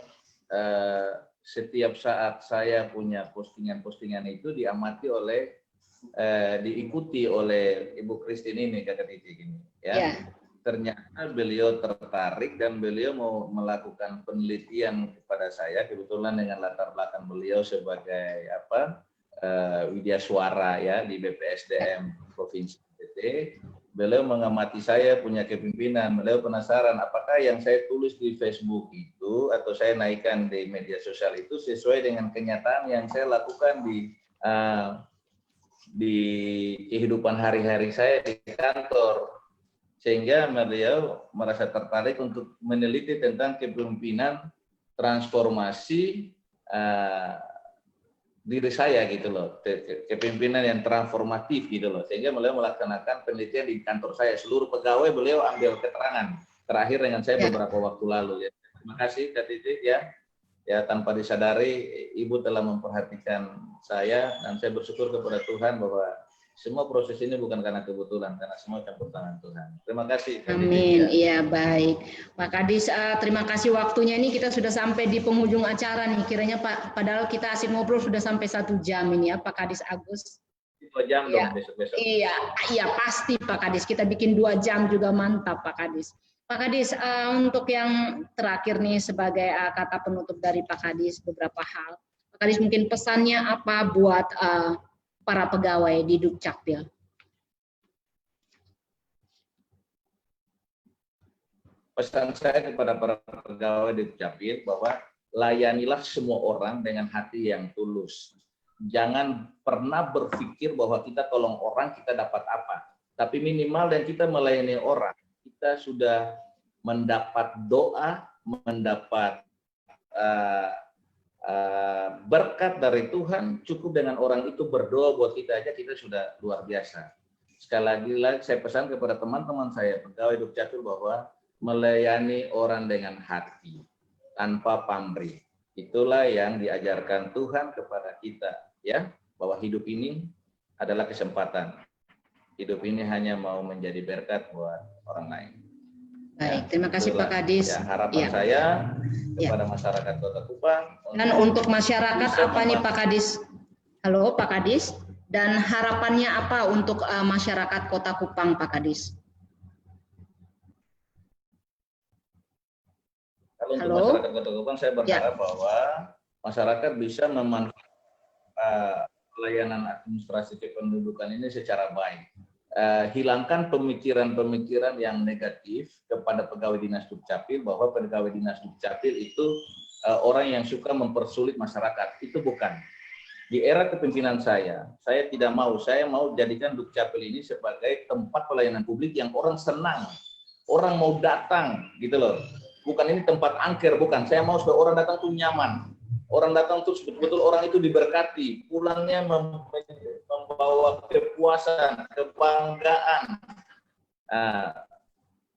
S2: setiap saat saya punya postingan-postingan itu diamati oleh diikuti oleh Ibu Christine ini Kakak Titi ini ya. Ternyata beliau tertarik dan beliau mau melakukan penelitian kepada saya kebetulan dengan latar belakang beliau sebagai widya suara ya di BPSDM Provinsi NTT. Beliau mengamati saya punya kepemimpinan, beliau penasaran apakah yang saya tulis di Facebook itu atau saya naikkan di media sosial itu sesuai dengan kenyataan yang saya lakukan di kehidupan hari-hari saya di kantor. Sehingga beliau merasa tertarik untuk meneliti tentang kepemimpinan transformasi diri saya gitu loh, kepemimpinan yang transformatif gitu loh, sehingga beliau melaksanakan penelitian di kantor saya, seluruh pegawai beliau ambil keterangan terakhir dengan saya beberapa waktu lalu ya. Terima kasih Kak Titi ya tanpa disadari Ibu telah memperhatikan saya dan saya bersyukur kepada Tuhan bahwa semua proses ini bukan karena kebetulan, karena semua campur tangan Tuhan. Terima kasih.
S1: Amin. Iya baik. Pak Kadis, terima kasih waktunya ini kita sudah sampai di penghujung acara nih. Kiranya Pak, padahal kita asik ngobrol sudah sampai 1 jam ini ya Pak Kadis Agus.
S2: 2 jam
S1: Iya.
S2: dong besok-besok.
S1: Iya pasti Pak Kadis. Kita bikin 2 jam juga mantap Pak Kadis. Pak Kadis, untuk yang terakhir nih sebagai kata penutup dari Pak Kadis beberapa hal. Pak Kadis mungkin pesannya apa buat para pegawai di Dukcapil?
S2: Pesan saya kepada para pegawai di Dukcapil bahwa layanilah semua orang dengan hati yang tulus. Jangan pernah berpikir bahwa kita tolong orang kita dapat apa. Tapi minimal dan kita melayani orang, kita sudah mendapat doa, mendapat berkat dari Tuhan. Cukup dengan orang itu berdoa buat kita aja, kita sudah luar biasa. Sekali lagi saya pesan kepada teman-teman saya pegawai Dukcapil bahwa melayani orang dengan hati tanpa pamrih. Itulah yang diajarkan Tuhan kepada kita, ya, bahwa hidup ini adalah kesempatan. Hidup ini hanya mau menjadi berkat buat orang lain.
S1: Baik, terima kasih Pak Kadis.
S2: Ya, harapan saya kepada masyarakat Kota Kupang.
S1: Dan untuk masyarakat apa nih Pak Kadis? Halo Pak Kadis. Dan harapannya apa untuk masyarakat Kota Kupang Pak Kadis?
S2: Kalau untuk
S1: Halo?
S2: masyarakat Kota Kupang, saya berharap bahwa masyarakat bisa memanfaatkan pelayanan administrasi kependudukan ini secara baik. Hilangkan pemikiran-pemikiran yang negatif kepada pegawai dinas Dukcapil bahwa pegawai dinas Dukcapil itu orang yang suka mempersulit masyarakat. Itu bukan. Di era kepemimpinan saya tidak mau. Saya mau jadikan Dukcapil ini sebagai tempat pelayanan publik yang orang senang, orang mau datang, gitu loh. Bukan ini tempat angker, bukan. Saya mau supaya orang datang tuh nyaman. Orang datang tuh betul-betul orang itu diberkati, pulangnya membawa kepuasan, kebanggaan.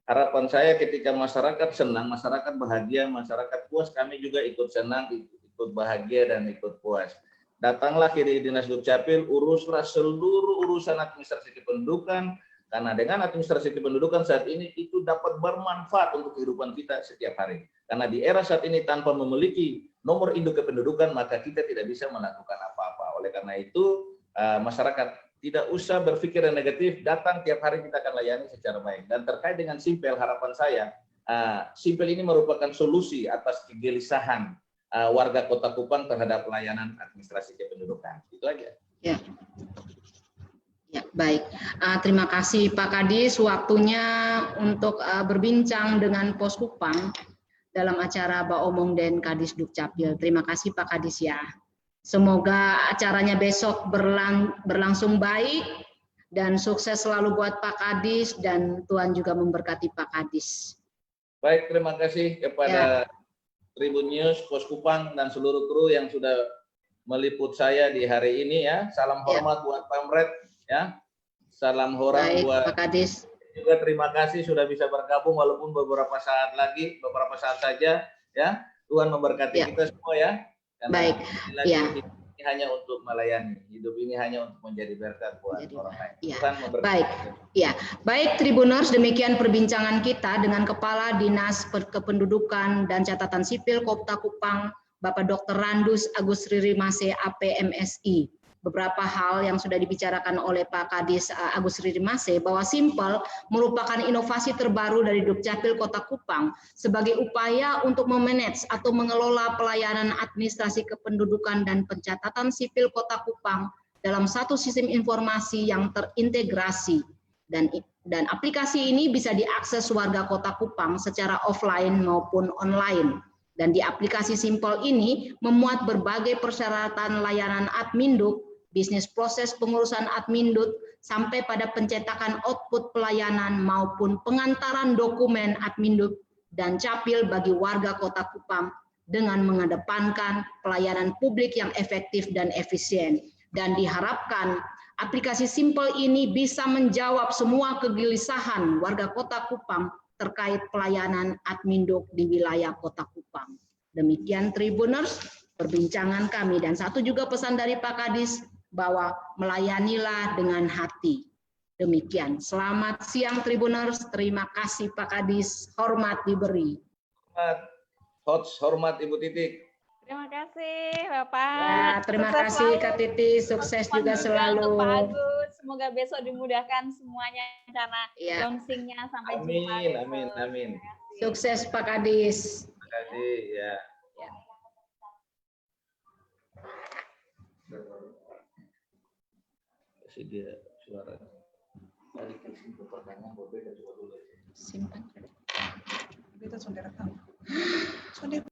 S2: Harapan saya ketika masyarakat senang, masyarakat bahagia, masyarakat puas, kami juga ikut senang, ikut bahagia dan ikut puas. Datanglah ke Dinas Dukcapil, uruslah seluruh urusan administrasi kependudukan, karena dengan administrasi kependudukan saat ini itu dapat bermanfaat untuk kehidupan kita setiap hari. Karena di era saat ini tanpa memiliki nomor induk kependudukan, maka kita tidak bisa melakukan apa-apa. Oleh karena itu, masyarakat tidak usah berpikir yang negatif, datang tiap hari kita akan layani secara baik. Dan terkait dengan Simpel, harapan saya, Simpel ini merupakan solusi atas kegelisahan warga Kota Kupang terhadap pelayanan administrasi kependudukan. Itu aja.
S1: Ya. Ya, baik. Terima kasih Pak Kadis waktunya untuk berbincang dengan Pos Kupang dalam acara Baomong dan Kadis Dukcapil. Terima kasih Pak Kadis ya. Semoga acaranya besok berlangsung baik dan sukses selalu buat Pak Kadis dan Tuhan juga memberkati Pak Kadis.
S2: Baik, terima kasih kepada Tribun News, Pos Kupang dan seluruh kru yang sudah meliput saya di hari ini ya. Salam hormat buat Pamret ya. Salam hormat buat
S1: Pak Kadis.
S2: Juga terima kasih sudah bisa bergabung walaupun beberapa saat saja ya. Tuhan memberkati kita semua ya. Karena
S1: baik.
S2: Hidup ini hanya untuk melayani. Hidup ini hanya untuk menjadi berkat buat orang lain. Tuhan memberkati.
S1: Baik. Ya. Baik Tribuners, demikian perbincangan kita dengan Kepala Dinas Kependudukan dan Catatan Sipil Kota Kupang, Bapak Dr. Randus Agus Ririmase APMSI. Beberapa hal yang sudah dibicarakan oleh Pak Kadis Agus Ririmase bahwa Simpel merupakan inovasi terbaru dari Dukcapil Kota Kupang sebagai upaya untuk memanage atau mengelola pelayanan administrasi kependudukan dan pencatatan sipil Kota Kupang dalam satu sistem informasi yang terintegrasi dan aplikasi ini bisa diakses warga Kota Kupang secara offline maupun online. Dan di aplikasi Simpel ini memuat berbagai persyaratan layanan Adminduk, bisnis proses pengurusan Adminduk, sampai pada pencetakan output pelayanan maupun pengantaran dokumen Adminduk dan Capil bagi warga Kota Kupang dengan mengedepankan pelayanan publik yang efektif dan efisien. Dan diharapkan aplikasi Simpel ini bisa menjawab semua kegelisahan warga Kota Kupang terkait pelayanan Adminduk di wilayah Kota Kupang. Demikian Tribuners, perbincangan kami. Dan satu juga pesan dari Pak Kadis, bahwa melayanilah dengan hati. Demikian. Selamat siang Tribuners, terima kasih Pak Kadis, hormat diberi.
S2: Hormat Ibu Titik.
S6: Terima kasih Bapak.
S1: Ya, terima
S6: Sukses
S1: kasih
S6: selalu.
S1: Kak Titi, sukses juga
S6: Untuk
S1: selalu.
S6: Pak Agus. Semoga besok dimudahkan semuanya karena
S1: Ya.
S6: launchingnya. Sampai jumpa
S2: Amin,
S6: besok.
S2: amin, amin.
S1: Sukses Pak Kadis.
S2: Terima kasih ya. Kasih dia suara. Tadi kasih pertanyaan berbeda coba dulu.
S1: Simpan.
S5: Kita sudah rekam. Sudah